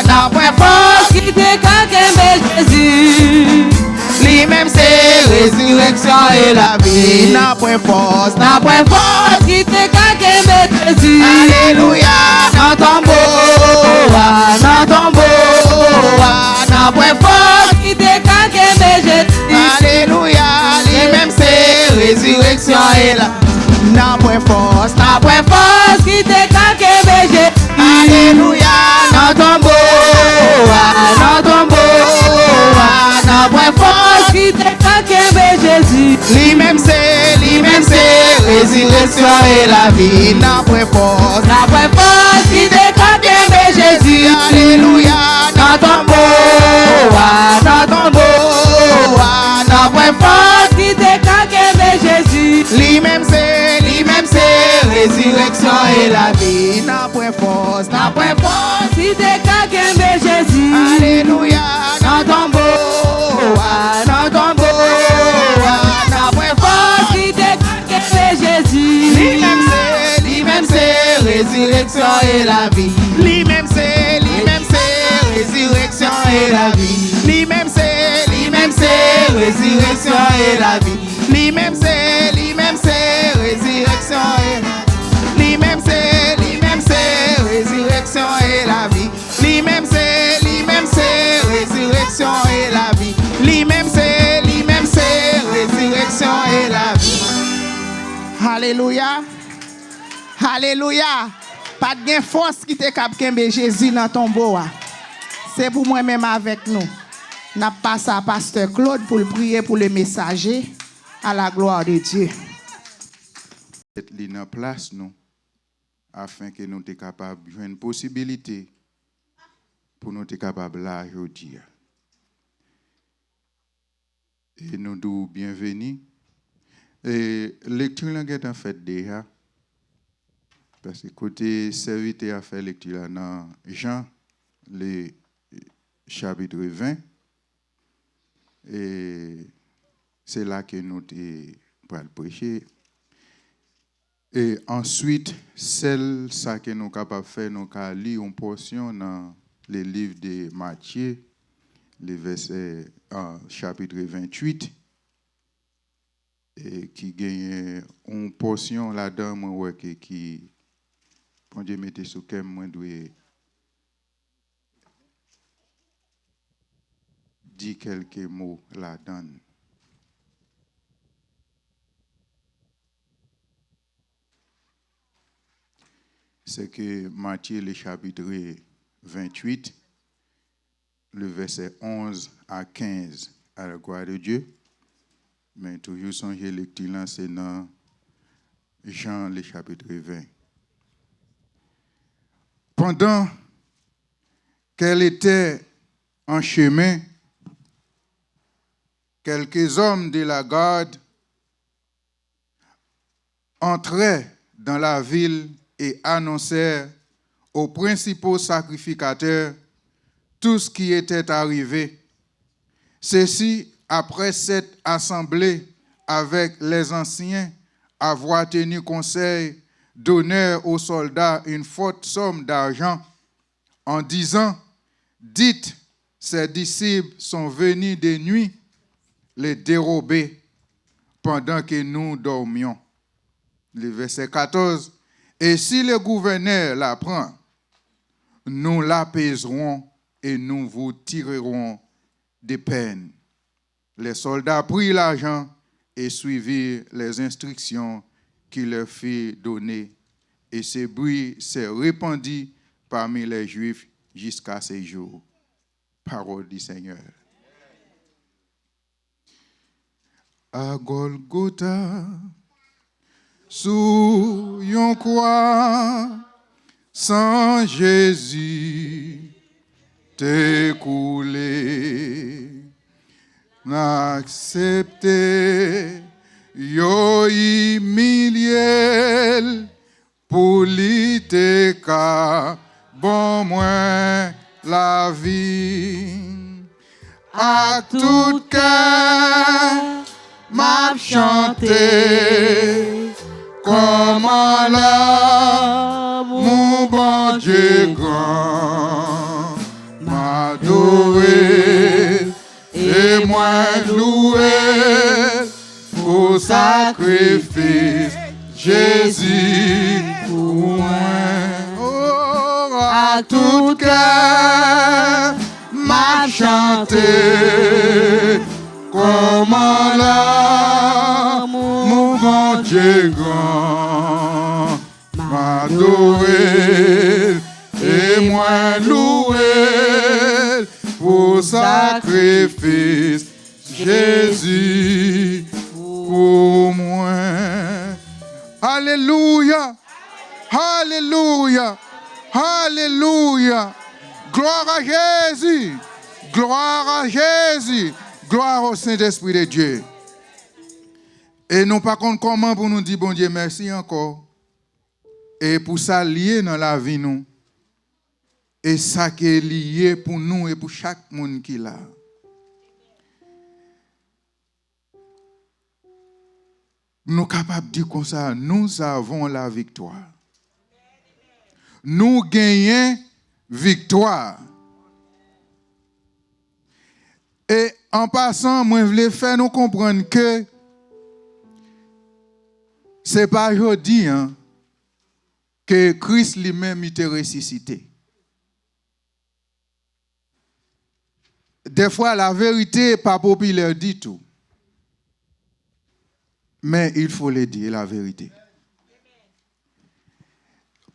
n'a point force qui te qu'aimé Jésus. Lui-même c'est résurrection et la vie. N'a point force qui te qu'aimé Jésus. Alléluia. Dans ton beau, dans ton beau, n'a point force qui te qu'aimé Jésus. Alléluia. Lui-même c'est résurrection et la vie. N'a point force qui te qu'aimé Jésus. Alléluia. Dans ton beau, dans ton beau, n'a point force qui te qu'aimé Jésus. Lui-même c'est résurrection et la vie. N'a point force qui te qu'aimé Jésus. Alléluia. Dans ton beau, dans ton beau, n'a point force qui te qu'aimé Jésus. Lui-même c'est résurrection et la vie. N'a point force qui te qu'aimé Jésus. Alléluia. Dans ton beau, dans ton beau, n'a point force qui te qu'aimé Jésus. Lui-même c'est résurrection et la vie. Lui-même c'est résurrection et la vie. Lui-même c'est résurrection et la vie. Lui-même c'est résurrection et lui-même c'est résurrection et la vie. Lui-même c'est résurrection et la vie. Lui-même c'est résurrection et la vie. Alléluia. Alléluia. Pas de force qui te cap kembe Jésus dans ton beau. C'est pour moi-même avec nous. N'a pas ça pasteur Claude pour le prier pour le messager à la gloire de Dieu. Être en place nous afin que nous soyons capables de jouer une possibilité pour nous être capables là aujourd'hui. Et nous nous bienvenus. Et lecture est en fait déjà parce que côté serviteur a fait lecture dans Jean le chapitre 20 Et c'est là que nous pour le prêcher. Et ensuite, celle ça que nous sommes capables de faire, nous avons lu une portion dans les livres de Matthieu, les versets chapitre 28, et qui gagne une portion là-dedans, moi, qui, quand Dieu mette sous quel moi dois dire quelques mots là-dedans. C'est que Matthieu, le chapitre 28, le verset 11 à 15, à la gloire de Dieu. Mais toujours songer lecture, c'est dans Jean, le chapitre 20. Pendant qu'elle était en chemin, quelques hommes de la garde entraient dans la ville et annoncèrent aux principaux sacrificateurs tout ce qui était arrivé. Ceci, après cette assemblée avec les anciens, avoir tenu conseil, donnèrent aux soldats une forte somme d'argent en disant, dites, ces disciples sont venus de nuit les dérober pendant que nous dormions. Le verset 14, et si le gouverneur l'apprend, nous l'apaiserons et nous vous tirerons des peines. Les soldats prirent l'argent et suivirent les instructions qu'il leur fit donner. Et ce bruit s'est répandu parmi les Juifs jusqu'à ces jours. Parole du Seigneur. À Golgotha, sous yon croix, sans Jésus t'es coulé, n'accepter yo humilié pour l'ité ka bon moins la vie à tout cœur m'a chanté comment là mon bon Dieu grand m'a adoré et moi loué au sacrifice Jésus pour moi. Oh, à tout cœur m'a chanté comment là mon bon Dieu grand m'a adoré et moi loué pour sacrifice Jésus pour moi. Alléluia, alléluia, alléluia. Gloire à Jésus, gloire à Jésus, gloire au Saint-Esprit de Dieu. Et nous pas compte comment pour nous dire bon Dieu merci encore. Et pour ça lié dans la vie nous. Et ça qui est lié pour nous et pour chaque monde qui l'a. Nous sommes capables de dire comme ça, nous avons la victoire. Nous gagnons victoire. Et en passant, moi, je voulais faire nous comprendre que ce n'est pas aujourd'hui que Christ lui-même était ressuscité. Des fois, la vérité n'est pas populaire du tout. Mais il faut le dire, la vérité.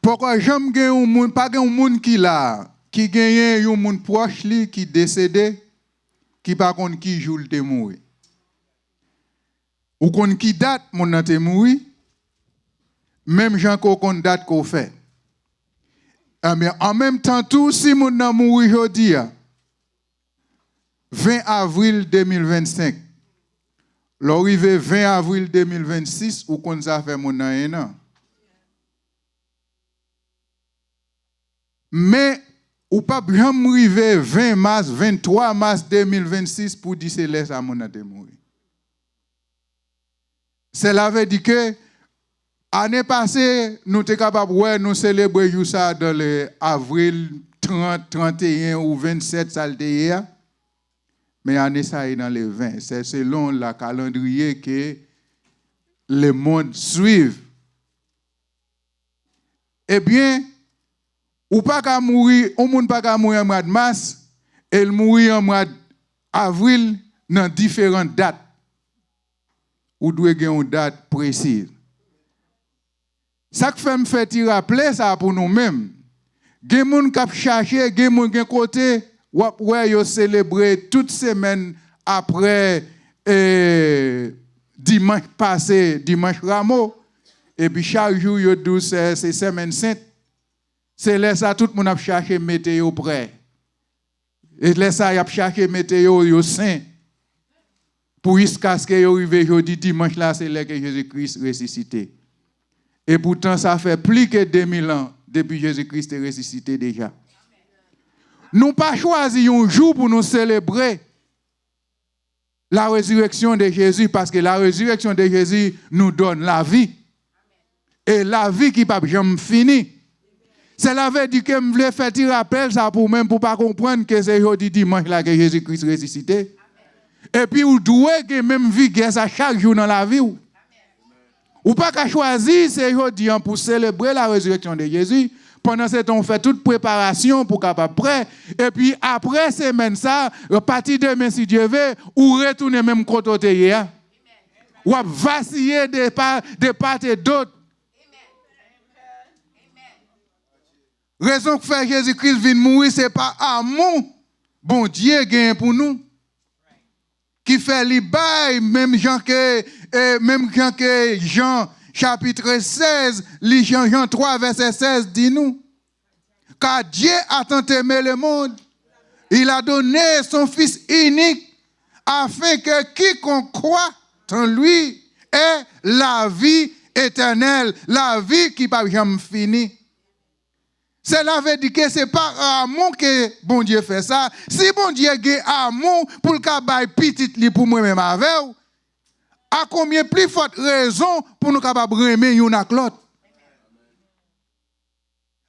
Pourquoi j'aime gagner un monde, pas un monde qui là, qui gagne un monde proche li, qui décédé, qui par contre qui joue le mourir. Ou qu'on qui date mon nan te mourir, même gens qu'on date qu'on fait. Mais en même temps tout si mon nan mourir aujourd'hui, 20 avril 2025. L'arrivée 20 avril 2026, ou qu'on ça fait mon an. Mais ou pas jamais arriver 20 mars, 23 mars 2026 pour dire c'est là ça mon ate mourir. Cela veut dire que l'année passée, nous sommes capables de nous célébrer ça dans le avril 30, 31 ou 27 saltéa. Mais l'année ça est dans les 20. C'est selon le calendrier que le monde suit. Eh bien, ou pas qu'à mourir, on monde pas qu'à mourir en mois de mars, et mourir en mois d'avril dans différentes dates. Ou doit avoir une date précise. Ça que fait me fait rappeler ça pour nous-mêmes. Gen moun k'ap chercher, gen moun gen côté, ouais yo célébrer toute semaine après dimanche passé, dimanche Rameau, et puis chaque jour yo dou c'est semaine sainte. C'est là ça tout le monde a cherché météo prêt. Et là ça y a cherché météo yo saint. Pour jusqu'à ce que yo arrive jeudi dimanche là c'est là que Jésus-Christ ressuscité. Et pourtant ça fait plus que 2000 ans depuis Jésus-Christ est ressuscité déjà. Nous pas choisi un jour pour nous célébrer la résurrection de Jésus parce que la résurrection de Jésus nous donne la vie. Et la vie qui pas jamais fini. Cela veut dire que je voulais faire un rappel ça pour même pour pas comprendre que c'est jeudi dimanche là que Jésus-Christ est ressuscité. Et puis vous devez que même vie ça chaque jour dans la vie. Ou pas qu'à choisir c'est jeudi pour célébrer la résurrection de Jésus. Pendant ce temps, on fait toute préparation pour capable prêt. Et puis après semaine ça, à partir de demain si Dieu veut, ou retourner même côté ou vaciller de part et d'autre. Raison que fait Jésus-Christ vient mourir, c'est pas amour, bon Dieu gagne pour nous. Qui fait les bails, même Jean que Jean chapitre 16, Jean 3 verset 16 dit nous. Car Dieu a tant aimé le monde, il a donné son Fils unique afin que quiconque croit en lui ait la vie éternelle, la vie qui ne va jamais finir. Cela veut dire que ce n'est pas amour que bon Dieu fait ça. Si bon Dieu a amour pour le cas de petit pour moi-même avec, à combien plus forte raison pour nous capables de aimer une à l'autre?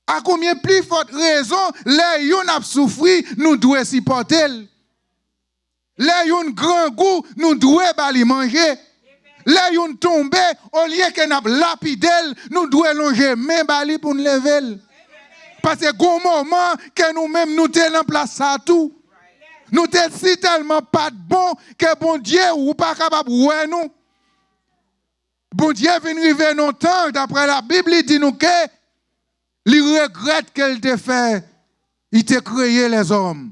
À combien plus forte raison les yon a souffri, nous devons supporter. Les yon grand goût, nous devons bali manger. Les yon tombé, au lieu que nous lapidel, nous devons longer main bali pour nous lever. Parce que au moment que nous-mêmes nous sommes en place ça tout. Nous sommes si tellement pas bon que bon Dieu ou pas capable de nous. Bon Dieu vient arriver dans le temps, d'après la Bible, il dit nous que il regrette qu'elle t'a fait, il t'a créé les hommes.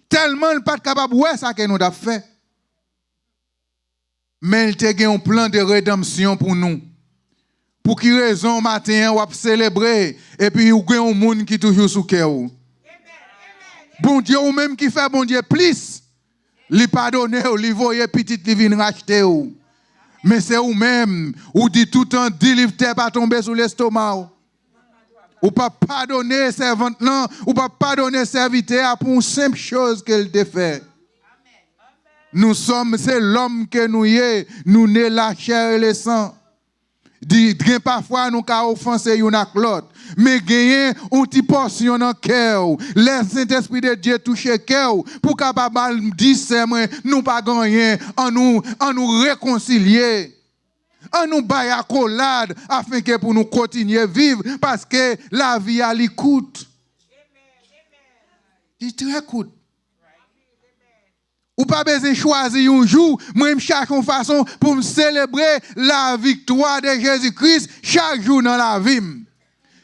Tellement il n'est pas capable de voir ça que nous avons fait. Mais il t'a un plan de rédemption pour nous. Pour qui raison matin on va célébrer et puis il y a un monde qui toujours sous cœur. Bon Dieu ou même qui fait bon Dieu plus, lui pardonner, lui voyer petit lui vient racheter. Mais c'est ou même ou dit tout le temps délivre pas tomber sur l'estomac. Ou pas pardonner servante là, ou pas pardonner serviteur pour une simple chose qu'elle te fait. Nous sommes c'est l'homme que nous y nous né la chair et le sang. Dit parfois nous ca offenser une à l'autre mais gagner une petite portion dans cœur laisse Saint-Esprit de Dieu toucher cœur pour capable dire c'est moi nous pas gagner en nous réconcilier en nous bailler accolade afin que pour nous continuer vivre parce que la vie a l'écoute. Il très coûte. Ou pas besoin de choisir un jour, moi je cherche une façon pour me célébrer la victoire de Jésus-Christ chaque jour dans la vie.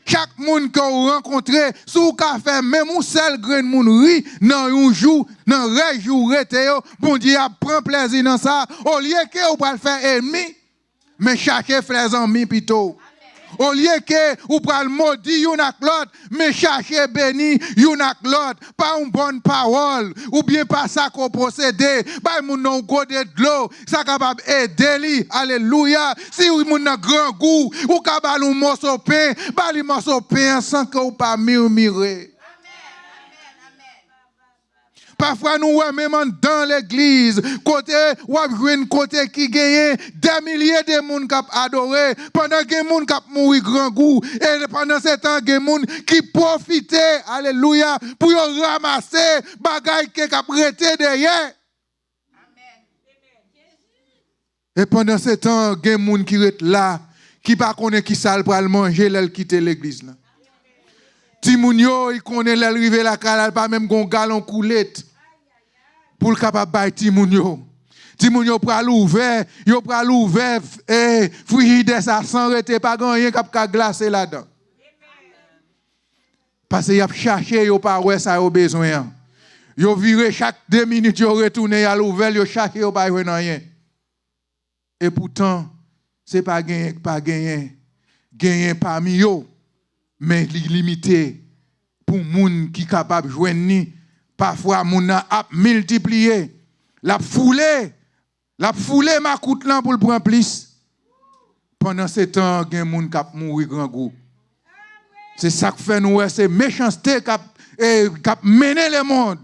Chaque monde que vous rencontrez, si vous fait même un seul grain de monde ri dans un jour, dans un jour, bon Dieu prend plaisir dans ça, au lieu que vous le faire ennemi, mais cherchez frères amis plutôt. Au lieu que vous prenez le maudit yon ak l'autre, mais cherchez béni yon ak l'autre, pas une bonne parole, ou bien pas ça qu'on procède, pas moun non gode de l'eau, ça capable aider li, alléluia. Si vous moun nan grand goût, ou capable un morceau pain, pas li morceau pain sans que vous pas murmurer. Parfois, nous voyons même dans l'église, côté, ou un côté qui gagne des milliers de monde qui adoré, pendant que les gens qui mouru grand goût, et pendant ce temps, il y a des gens qui profitent, alléluia, pour ramasser bagaille qui a prêté derrière. Et pendant ce temps, il y a des gens qui sont là, qui ne connaissent pas qui ça pour manger, ils quittent l'église. Timounio, il connaît l'arrivée la cale, pas même un galon coulette pour le capable de Timounio. Timounio pour l'ouvert, yo pour l'ouvert et frigidaire ça sans rete pas rien cap glacer là-dedans. Parce qu'il a cherché yo pas ouais ça au besoin. Yo viré chaque 2 minutes yo retourner à l'ouvert, yo cherché yo pas rien. Et pourtant, c'est pas gagner parmi eux, mais limité pour moun qui capable joindre. Parfois, moun a multiplié, la foulé ma coûte là pour le prendre plus. Pendant ce temps, il y a des gens qui ont mouru grand goût. C'est ça que fait nous, c'est méchanceté qui a mené le monde.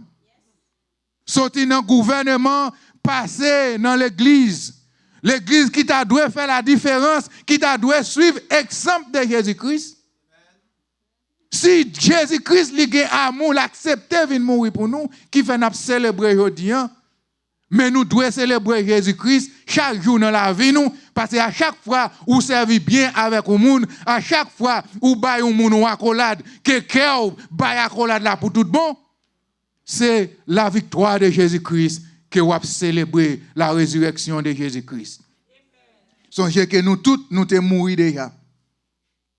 Sorti dans le gouvernement, passer dans l'église. L'église qui t'a dû faire la différence, qui t'a dû suivre l'exemple de Jésus-Christ. Si Jésus-Christ lui a amour, l'accepter de mourir pour nous, qui fait nous célébrer aujourd'hui, mais nous devons célébrer Jésus-Christ chaque jour dans la vie nous, parce qu'à chaque fois où servez bien avec le monde, à chaque fois où baille un monde ou accolade, que cœur baille accolade là pour tout bon, c'est la victoire de Jésus-Christ que vous célébrer la résurrection de Jésus-Christ. Songez que nous tous, nous sommes morts déjà.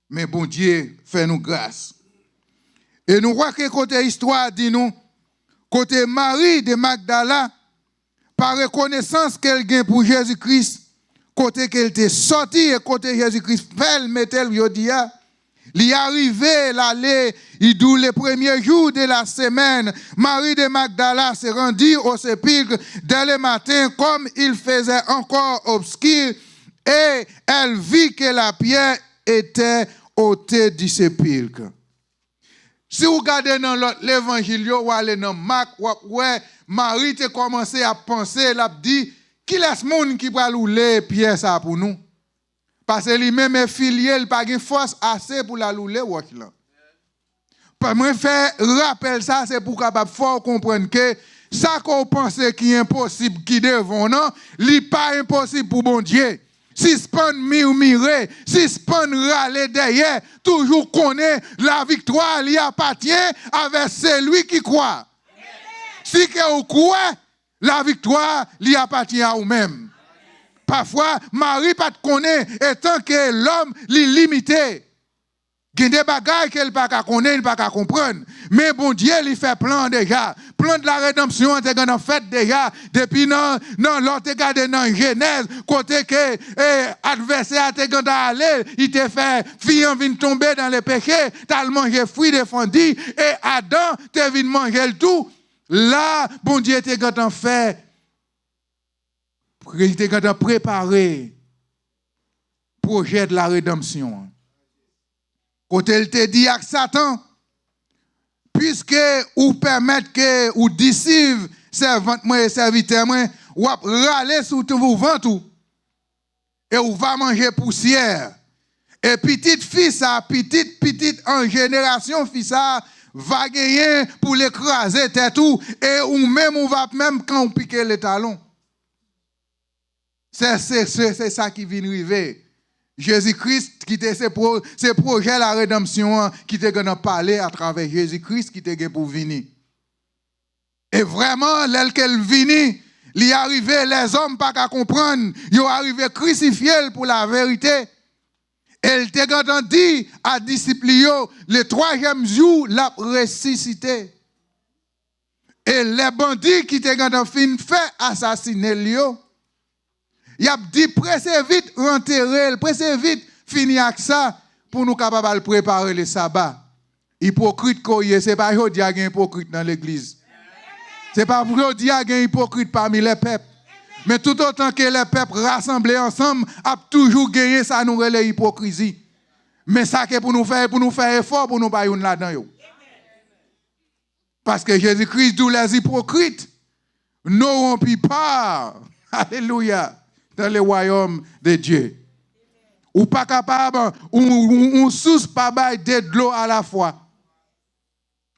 Mais bon Dieu, fait-nous grâce. Et nous voyons que côté histoire dit nous, côté Marie de Magdala, par reconnaissance qu'elle gagne pour Jésus-Christ, côté qu'elle était sortie et côté Jésus-Christ fait mettre le dia, il est arrivé l'aller, il doit les premiers jours de la semaine, Marie de Magdala se rendit au sépulcre dès le matin comme il faisait encore obscur et elle vit que la pierre était ôtée du sépulcre. Si vous regardez dans l'évangile, ou allez dans Marc, ouais, Marie a commencé à penser, elle a dit, qui laisse monde qui va louler pierre ça pour nous? Parce que lui-même est filié, il n'a pas de force assez pour la louler. Pour moi, faire rappel ça, c'est pour capable fort comprendre que ça qu'on pense qui est impossible, qui devant, non, n'est pas impossible pour bon Dieu. Si span mire, si span râler derrière, toujours connaît la victoire lui appartient avec celui qui croit. Si que vous croyez, la victoire lui appartient à vous-même. Parfois, Marie pas te connaît, étant que l'homme est limité. Il y a des bagages qu'elle pas connaître, pas comprendre. Mais bon Dieu, il fait plan déjà. Plan de la rédemption, il a fait déjà. Depuis l'autre regardé dans Genèse, côté que l'adversaire a allé, il t'a fait, fille en vient tomber dans le péché, t'as mangé fruit défendu, et Adam t'a venu manger le tout. Là, bon Dieu, t'a fait. Il t'a préparé le projet de la rédemption. Quand elle te dit à Satan, puisque vous permettez que vous décivez servante moi et serviteur moi, vous râler sur tout vos ventres et vous va manger poussière. Et petite fille ça, petite en génération fille ça va gagner pour l'écraser tout et ou même on va même quand on pique les talons. C'est ça qui vient arriver. Jésus-Christ qui était ce projet la rédemption qui était going parler à travers Jésus-Christ qui était pour venir. Et vraiment l'elle qu'elle vini, il arrivé les hommes pas qu'à comprendre, ils sont arrivé crucifiés pour la vérité. Elle était dit à disciples le 3e jour l'a ressuscité. Et les bandits qui étaient fait assassiner lui. Il a dit, pressez vite, renterrez, pressez vite, finir avec ça, pour nous capables de préparer le sabbat. Hypocrite, ce n'est pas aujourd'hui qu'il y a un hypocrite dans l'église. Ce n'est pas aujourd'hui qu'il y a un hypocrite parmi les peuples. Mais tout autant que les peuples rassemblés ensemble, a toujours gagné ça, nous relève l'hypocrisie. Mais ça, c'est pour nous faire effort, pour nous pas là-dedans. Parce que Jésus-Christ dit les hypocrites n'auront plus part, alléluia, dans le royaume de Dieu. Ou pas capable, on sous pas bail de l'eau à la fois.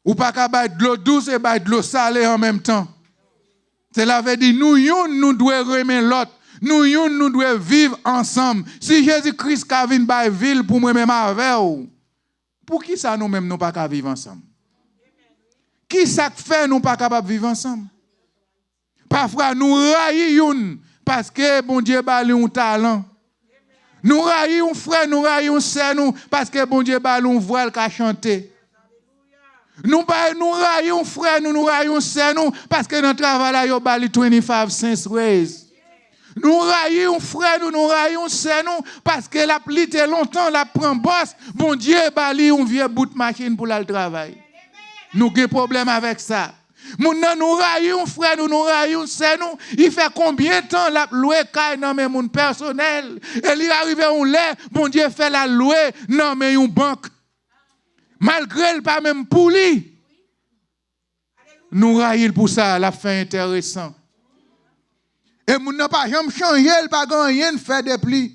Ou pas capable de l'eau douce et de l'eau salée en même temps. Cela veut dire nous devons aimer l'autre. Nous devons vivre ensemble. Si Jésus-Christ a venu dans la ville pour moi-même avec vous, pour qui ça nous-mêmes nous pas capable vivre ensemble? Qui ça fait nous pas capable vivre ensemble? Parfois nous raillons parce que bon Dieu a un talent. Nous raillons frère, nous raillons sœur nous parce que bon Dieu a un voix qui chanter. Nous raillons frère, nous raillons sœur nous parce que notre travail là yo bali 25 cents raise. Nous raillons frère, nous raillons sœur nous parce que la plite longtemps la prend boss, bon Dieu bali un vieux bout de machine pour le travail. Nous avons problème avec ça. Nous raillons frère, nous raillons sœur nous, il fait combien de temps la louer caille dans mes moun personnel et il arrive on lait, bon Dieu fait la louer dans mais une banque. Malgré le pas même pour lui. Nous raillons pour ça, la fin intéressant. Et moun n'a pas jamais changé, il pas rien fait de plus.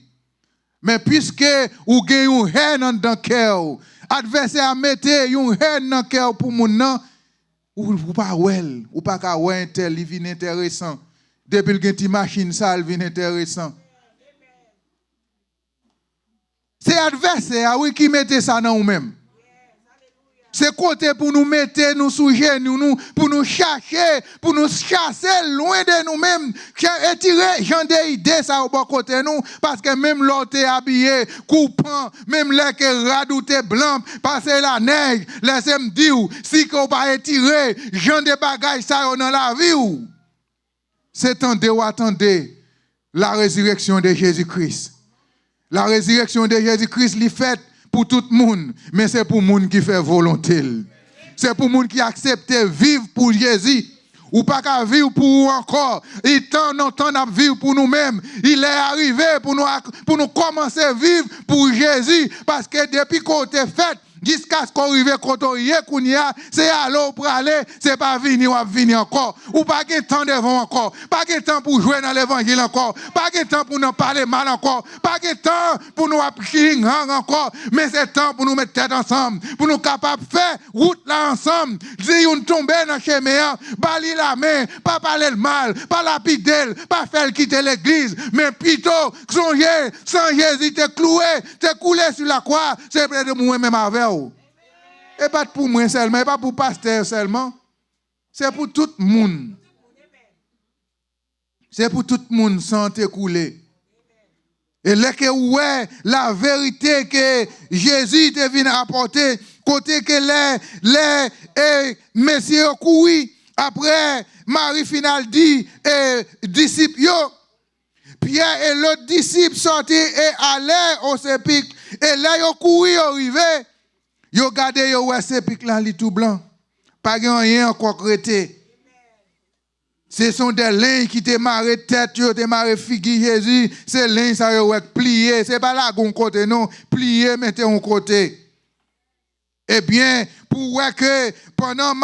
Mais puisque ou gagne une haine dans cœur, adversaire a mette une haine dans cœur pour moun nan, ou pas well, ou pas ka ouais tel il vient intéressant. Depuis que ti machine ça il vient intéressant. C'est adversaire oui qui mette ça dans nous même. C'est côté pour nous mettre nous sous genoux, pour nous chercher, pour nous chasser loin de nous-mêmes, et tirer gens des idées ça au bon côté nous, parce que même l'autre est habillé, coupant, même les que radouté blanc, passer la neige, laissez-moi dire, si qu'on pas tirer gens des bagages ça dans la vie ou. C'est attendez la résurrection de Jésus-Christ. La résurrection de Jésus-Christ l'est faite pour tout le monde, mais c'est pour le monde qui fait volonté. C'est pour le monde qui accepte vivre pour Jésus. Ou pas qu'à vivre pour encore. Il temps à vivre pour nous-mêmes. Il est arrivé pour nous commencer à vivre pour Jésus. Parce que depuis qu'on est fait, jusqu'à ce qu'on arrive quand c'est aller pour aller, c'est pas venir ou venir encore. Ou pas de temps devant encore. Pas de temps pour jouer dans l'évangile encore. Pas de temps pour nous parler mal encore. Pas de temps pour nous apprendre encore. Mais c'est temps pour nous mettre tête ensemble. Pour nous capables de faire route là ensemble. Si on tombe dans le chemin, bali la main, pas parler le mal, pas lapider, pas faire quitter l'église. Mais plutôt, songer, sans Jésus te cloué, te coulé sur la croix, c'est près de moi-même avec. Et pas pour moi seulement, et pas pour pasteur seulement. C'est pour tout le monde. C'est pour tout le monde sans t'écouler. Et là que ouais, la vérité que Jésus te vient apporter, côté que les messieurs couru, après Marie finale dit, disciples, Pierre et l'autre disciple sortaient et allaient au sépulcre. Et là, ils couru, ils arrivaient. Ils regardé, ils voient ce pic là, tout blanc. Pas rien encore crété. Ce sont des lignes qui te marrent tête, te marrent figure Jésus. Ces lignes, ça y est plié. Ce n'est pas là qu'on côté, non. Plié, mettez en côté. Eh bien, pour voir que pendant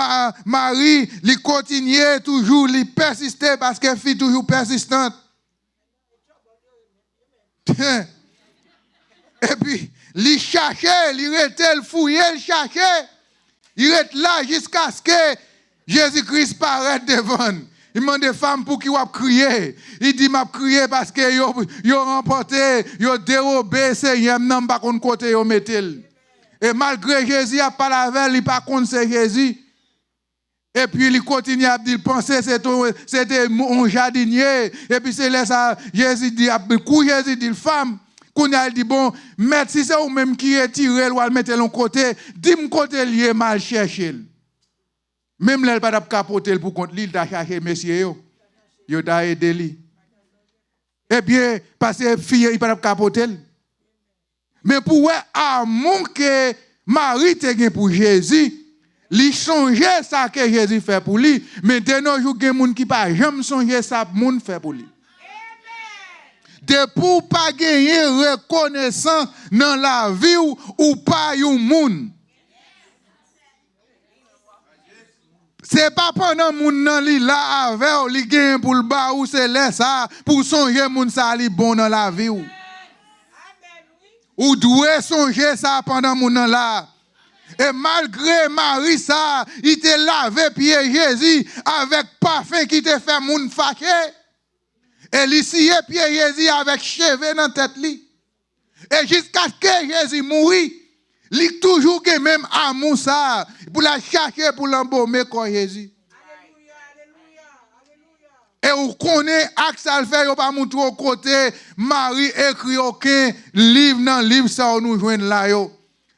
Marie, il continuait toujours, il persistait parce qu'elle fut toujours persistante. Et puis, il cherchait, il était, il fouillait, il cherchait. Il est là jusqu'à ce que Jésus-Christ paraisse devant. Il demande des femmes pour qui va crier. Il dit m'a crié parce que yo remporté, yo dérobé Seigneur nan pas kon côté yo mettel. Et malgré Jésus a pas la veille, il pas contre c'est Jésus. Et puis il continue à dire penser c'était un jardinier et puis c'est là ça Jésus dit Jésus dit femme il dit bon maître si c'est ou même qui est tiré ou mettre l'on côté dis-moi côté lié mal chercher. Même là, il pas capoter pour contre lui, il t'a cherché monsieur yo t'a aidé lui. Eh bien, parce que fille il pas capoter. Mais pour amour que Marie te gen pour Jésus, li songe ça que Jésus fait pour lui, mais de nos jours gen moun qui pas jamais songer ça moun fait pour lui. De pour pas gagner reconnaissance dans la vie ou pas yon moun. C'est pas pendant moun nan li la avec li gen pour le ba ou c'est là ça pour songer moun sa li bon dans la vie ou. Ou doit songer ça pendant moun nan la. Et malgré Marie ça, il te lavé pied Jésus avec parfum qui te fait moun fâché. Et il scié pied Jésus avec cheveux dans tête li. Et jusqu'à ce que Jésus mourit, il toujours que même amour ça pour la chercher pour l'embaumer comme Jésus. Et vous connaissez que ça le fait, vous pas montrer au côté Marie écrit aucun livre dans le livre ça nous joindre là yo.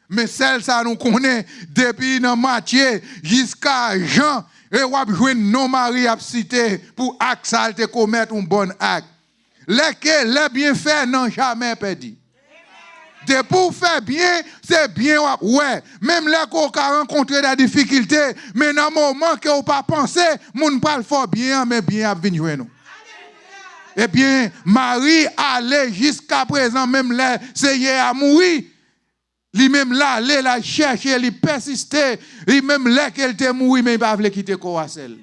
Mais celle ça nous connaît depuis dans Matthieu jusqu'à Jean et on joindre non Marie a cité pour acte ça te commettre un bon acte. Les bienfaits n'ont jamais perdu. De pour faire bien, c'est bien, ouais. Même là qu'on a rencontré des difficultés, mais dans le moment que vous pas pensé, moun pas le fort bien, mais bien à venir nous. Eh bien, Marie allait jusqu'à présent, même là, c'est à mourir. Lui-même là, allait la chercher, il persistait. Lui-même là, qu'elle était mourir, mais il ne pas quitter Coassel.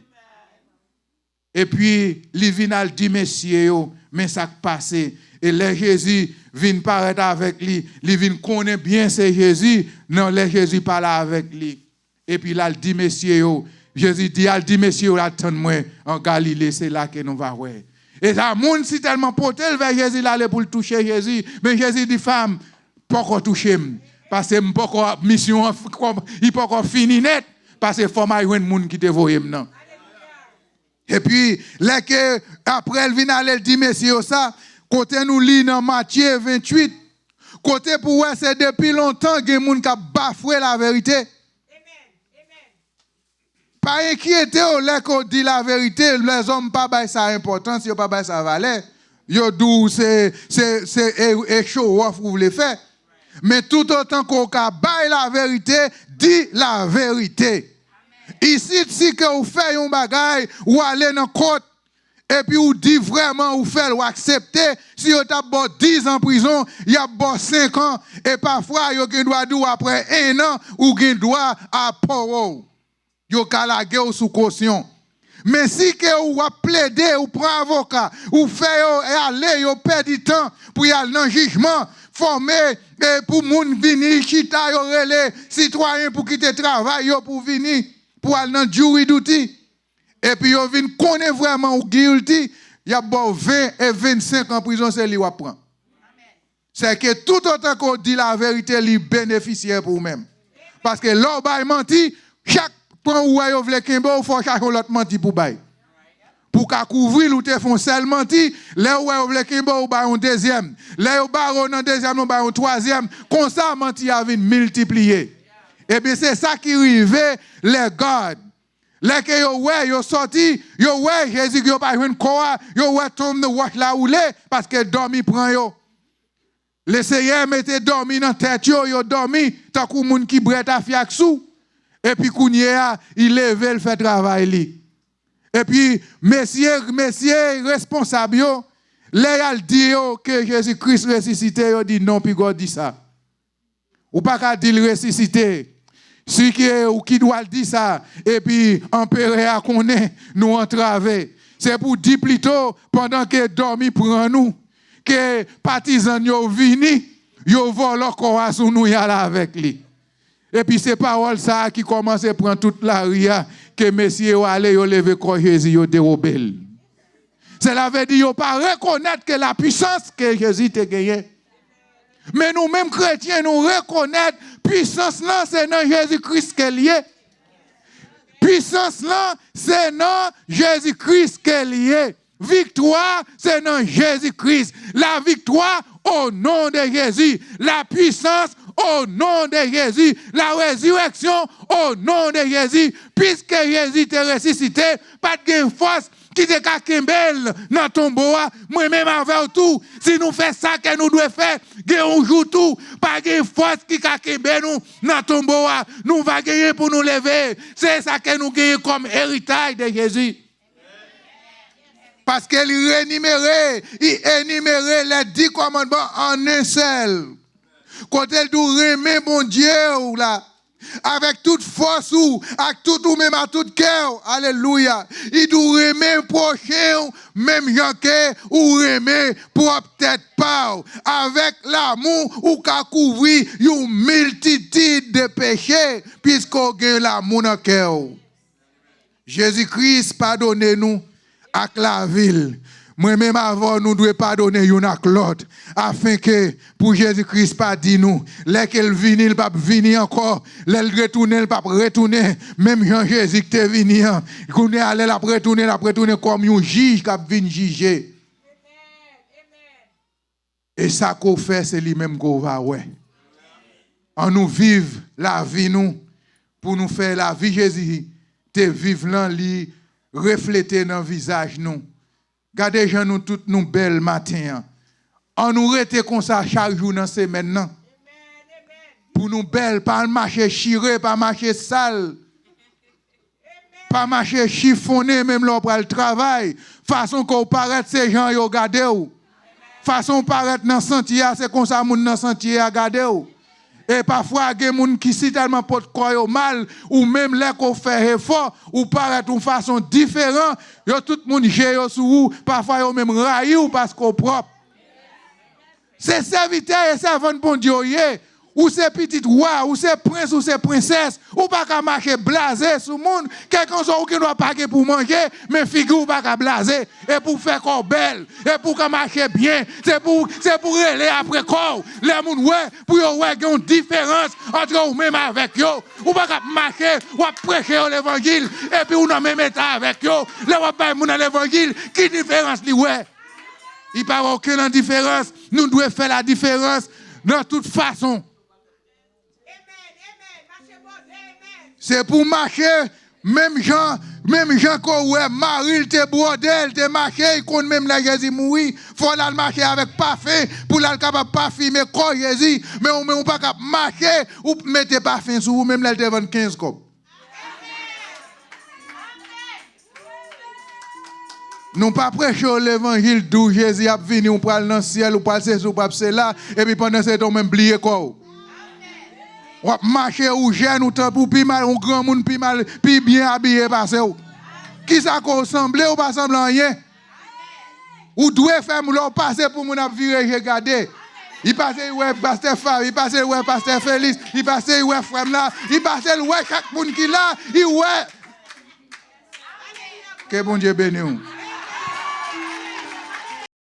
Et puis, il vient dit, messieurs, mais ça passé. Et les Jésus vient paraître avec lui. Il vient connaître bien c'est Jésus. Non, les Jésus parle avec lui. Et puis là, il dit, messieurs, Jésus dit, messieurs, attendez-moi en Galilée, c'est là que nous va voir. Et ça, monde si tellement potel vers Jésus, là, pour le toucher Jésus. Mais Jésus dit, femme, pas encore toucher. Parce que pas mission, il pas encore fini net. Parce que faut que y ait un monde qui te voit maintenant. Et puis, là, après, elle vient aller dire, messieurs, ça. Côté nous lit dans Matthieu 28, côté pour ouais, c'est depuis longtemps que les gens qui bafoué la vérité. Amen. Pas inquiété au lait qu'on dit la vérité, les hommes pas baissent sa importance, ils pas baissent sa valeur. Yo dou c'est show off vous voulez faire. Mais tout autant qu'on baille la vérité, dit la vérité. Amen. Ici si que vous faites un bagage ou aller dans côte et puis vous dit vraiment, vous faites, vous acceptez, si vous avez 10 ans en prison, il y a 5 ans, et parfois, vous avez droit de après 1 an, ou vous avez droit à parole. Vous avez la guerre sous caution. Mais si vous plaidez, vous prenez un avocat, vous faites aller, vous perdez du temps pour y aller dans le jugement, former, pour les gens venir, chita, les citoyens pour quitter le travail, pour venir, pour aller dans le jury d'outils. Et puis, vous venez connaître vraiment ou guilty, il y a 20 et 25 ans en prison, c'est lui qui prend. C'est que tout autant qu'on dit la vérité, il bénéficie pour vous-même. Parce que l'on va mentir, chaque point où vous voulez qu'il il faut chaque l'autre mentir pour bailler. Pour qu'à couvrir, ou te font seul mentir, là où vous voulez qu'il vous baille un deuxième. Là où vous un deuxième, vous baille un troisième. Comme ça, mentir a multiplié. Et bien, c'est ça qui arrive, les gardes. Là que yo sorti, Jésus yo pas une quoi, yo tombe de watch là où les parce que dormi prend yo. Le Seigneur mette dormi dans tête yo dormi tant que moun qui brette à fiak sou. Et puis kounya il lève le fait travail li. Et puis messieurs responsables yo, les dit que Jésus-Christ ressuscité, yo dit non puis God dit ça. Ou pas qu'à dire ressuscité. Si qui doit dire ça, et puis empereur a connaît, nous entraver. C'est pour dire plutôt, pendant que dormi prend nous, que partisans yo vini, yo volent encore sous nous là avec lui. Et puis c'est parole ça qui commence à prendre toute la ria, que messieurs allez yo lever quoi Jésus yo dérobé. Cela veut dire yo pas reconnaître que la puissance que Jésus te gagné. Mais nous-mêmes chrétiens, nous reconnaissons puissance là, c'est dans Jésus-Christ qu'elle y est. Puissance là, c'est dans Jésus-Christ qu'elle y est. Victoire, c'est dans Jésus-Christ. La victoire au nom de Jésus. La puissance au nom de Jésus. La résurrection au nom de Jésus. Puisque Jésus t'est ressuscité, pas de force qui te kakembel dans ton bois, moi-même avec tout, si nous faisons ça que nous devons faire, on joue tout, pas de force qui kakembel nous dans ton bois, nous va gagner pour nous lever. C'est ça que nous gagnons comme héritage de Jésus. Parce qu'il énumérait les 10 commandements en un seul. Quand elle doit aimer mon Dieu, là, avec toute force ou avec tout ou même à tout cœur. Alléluia. Il doit aimer prochain même gens que ou aimer pour peut-être pas avec l'amour ou qu'a couvrir une multitude de péchés puisqu'on gagne l'amour dans cœur. Jésus-Christ pardonnez-nous avec la ville. Moi-même avant, nous devons pardonner une à l'autre, afin que, pour Jésus-Christ, pas dit nous, lesquels viennent, il ne pas venir encore, les retourner, il ne pas retourner, même Jean-Jésus qui est venu, qu'on est allé la retourner comme un juge qui vient juger. Et ça qu'on fait, c'est lui-même qu'on va, ouais. On nous vive la vie, nous, pour nous faire la vie, Jésus, te vivre là, lui, refléter dans le visage, nous. Gardez gens nous toutes nous belles matin. On nous rete comme ça chaque jour dans semaine nan. Pour nous belles, pas marcher chiré, pas marcher sale. Pas marcher chiffonné même là pour le travail. Façon qu'on paraît ces gens yo garder ou. Façon paraître dans sentier, c'est comme ça moun dans sentier à garder ou. Et parfois, il y a des gens qui si tellement portent quoi mal, ou même là qu'on fait effort, ou paraît d'une façon différente, tout le monde gère sur vous, parfois ils même raillé parce qu'on propre. C'est serviteur et servant bon Dieu, ou c'est petit roi, ou c'est prince, ou c'est princesse, ou pas qu'à marcher blasé sur le monde, quelqu'un qui ne doit pas pour manger, mais figure pas qu'à blasé, et pour faire corps belle, et pour qu'à marcher bien, c'est pour aller après corps, les gens, ouais, pour ouais, qu'il y a une différence entre vous-même avec eux, ou pas qu'à marcher, ou à prêcher l'évangile, et puis ou dans même état avec eux, les gens pas dans l'évangile, qui différence, ouais? Il n'y a pas aucune différence, nous devons faire la différence de toute façon. C'est pour marcher, même gens qu'on ouais, Marie te bordel, te marcher, il compte même la Jésus mourir, faut la marcher avec parfum pour la capable parfumer quoi Jésus, mais on pas capable marcher ou mettre parfum sur vous même là te vendre 15 copes. Nous pas prêcher l'évangile d'où Jésus a venu, on parle dans le ciel, on parle c'est ou c'est là et puis pendant ce temps même oublier quoi. On va marcher ou jeune ou temps pour plus mal, un grand monde plus mal, plus bien habillé passer. Qui ça qu'on ressemble ou pas ressemble rien? Ou doit faire mon passer pour mon virer regarder. Il passe ouais pasteur Fab, il passe ouais pasteur Félix, il passe ouais frère là, il passe ouais chaque monde qui là, il ouais. Que bon Dieu bénisse.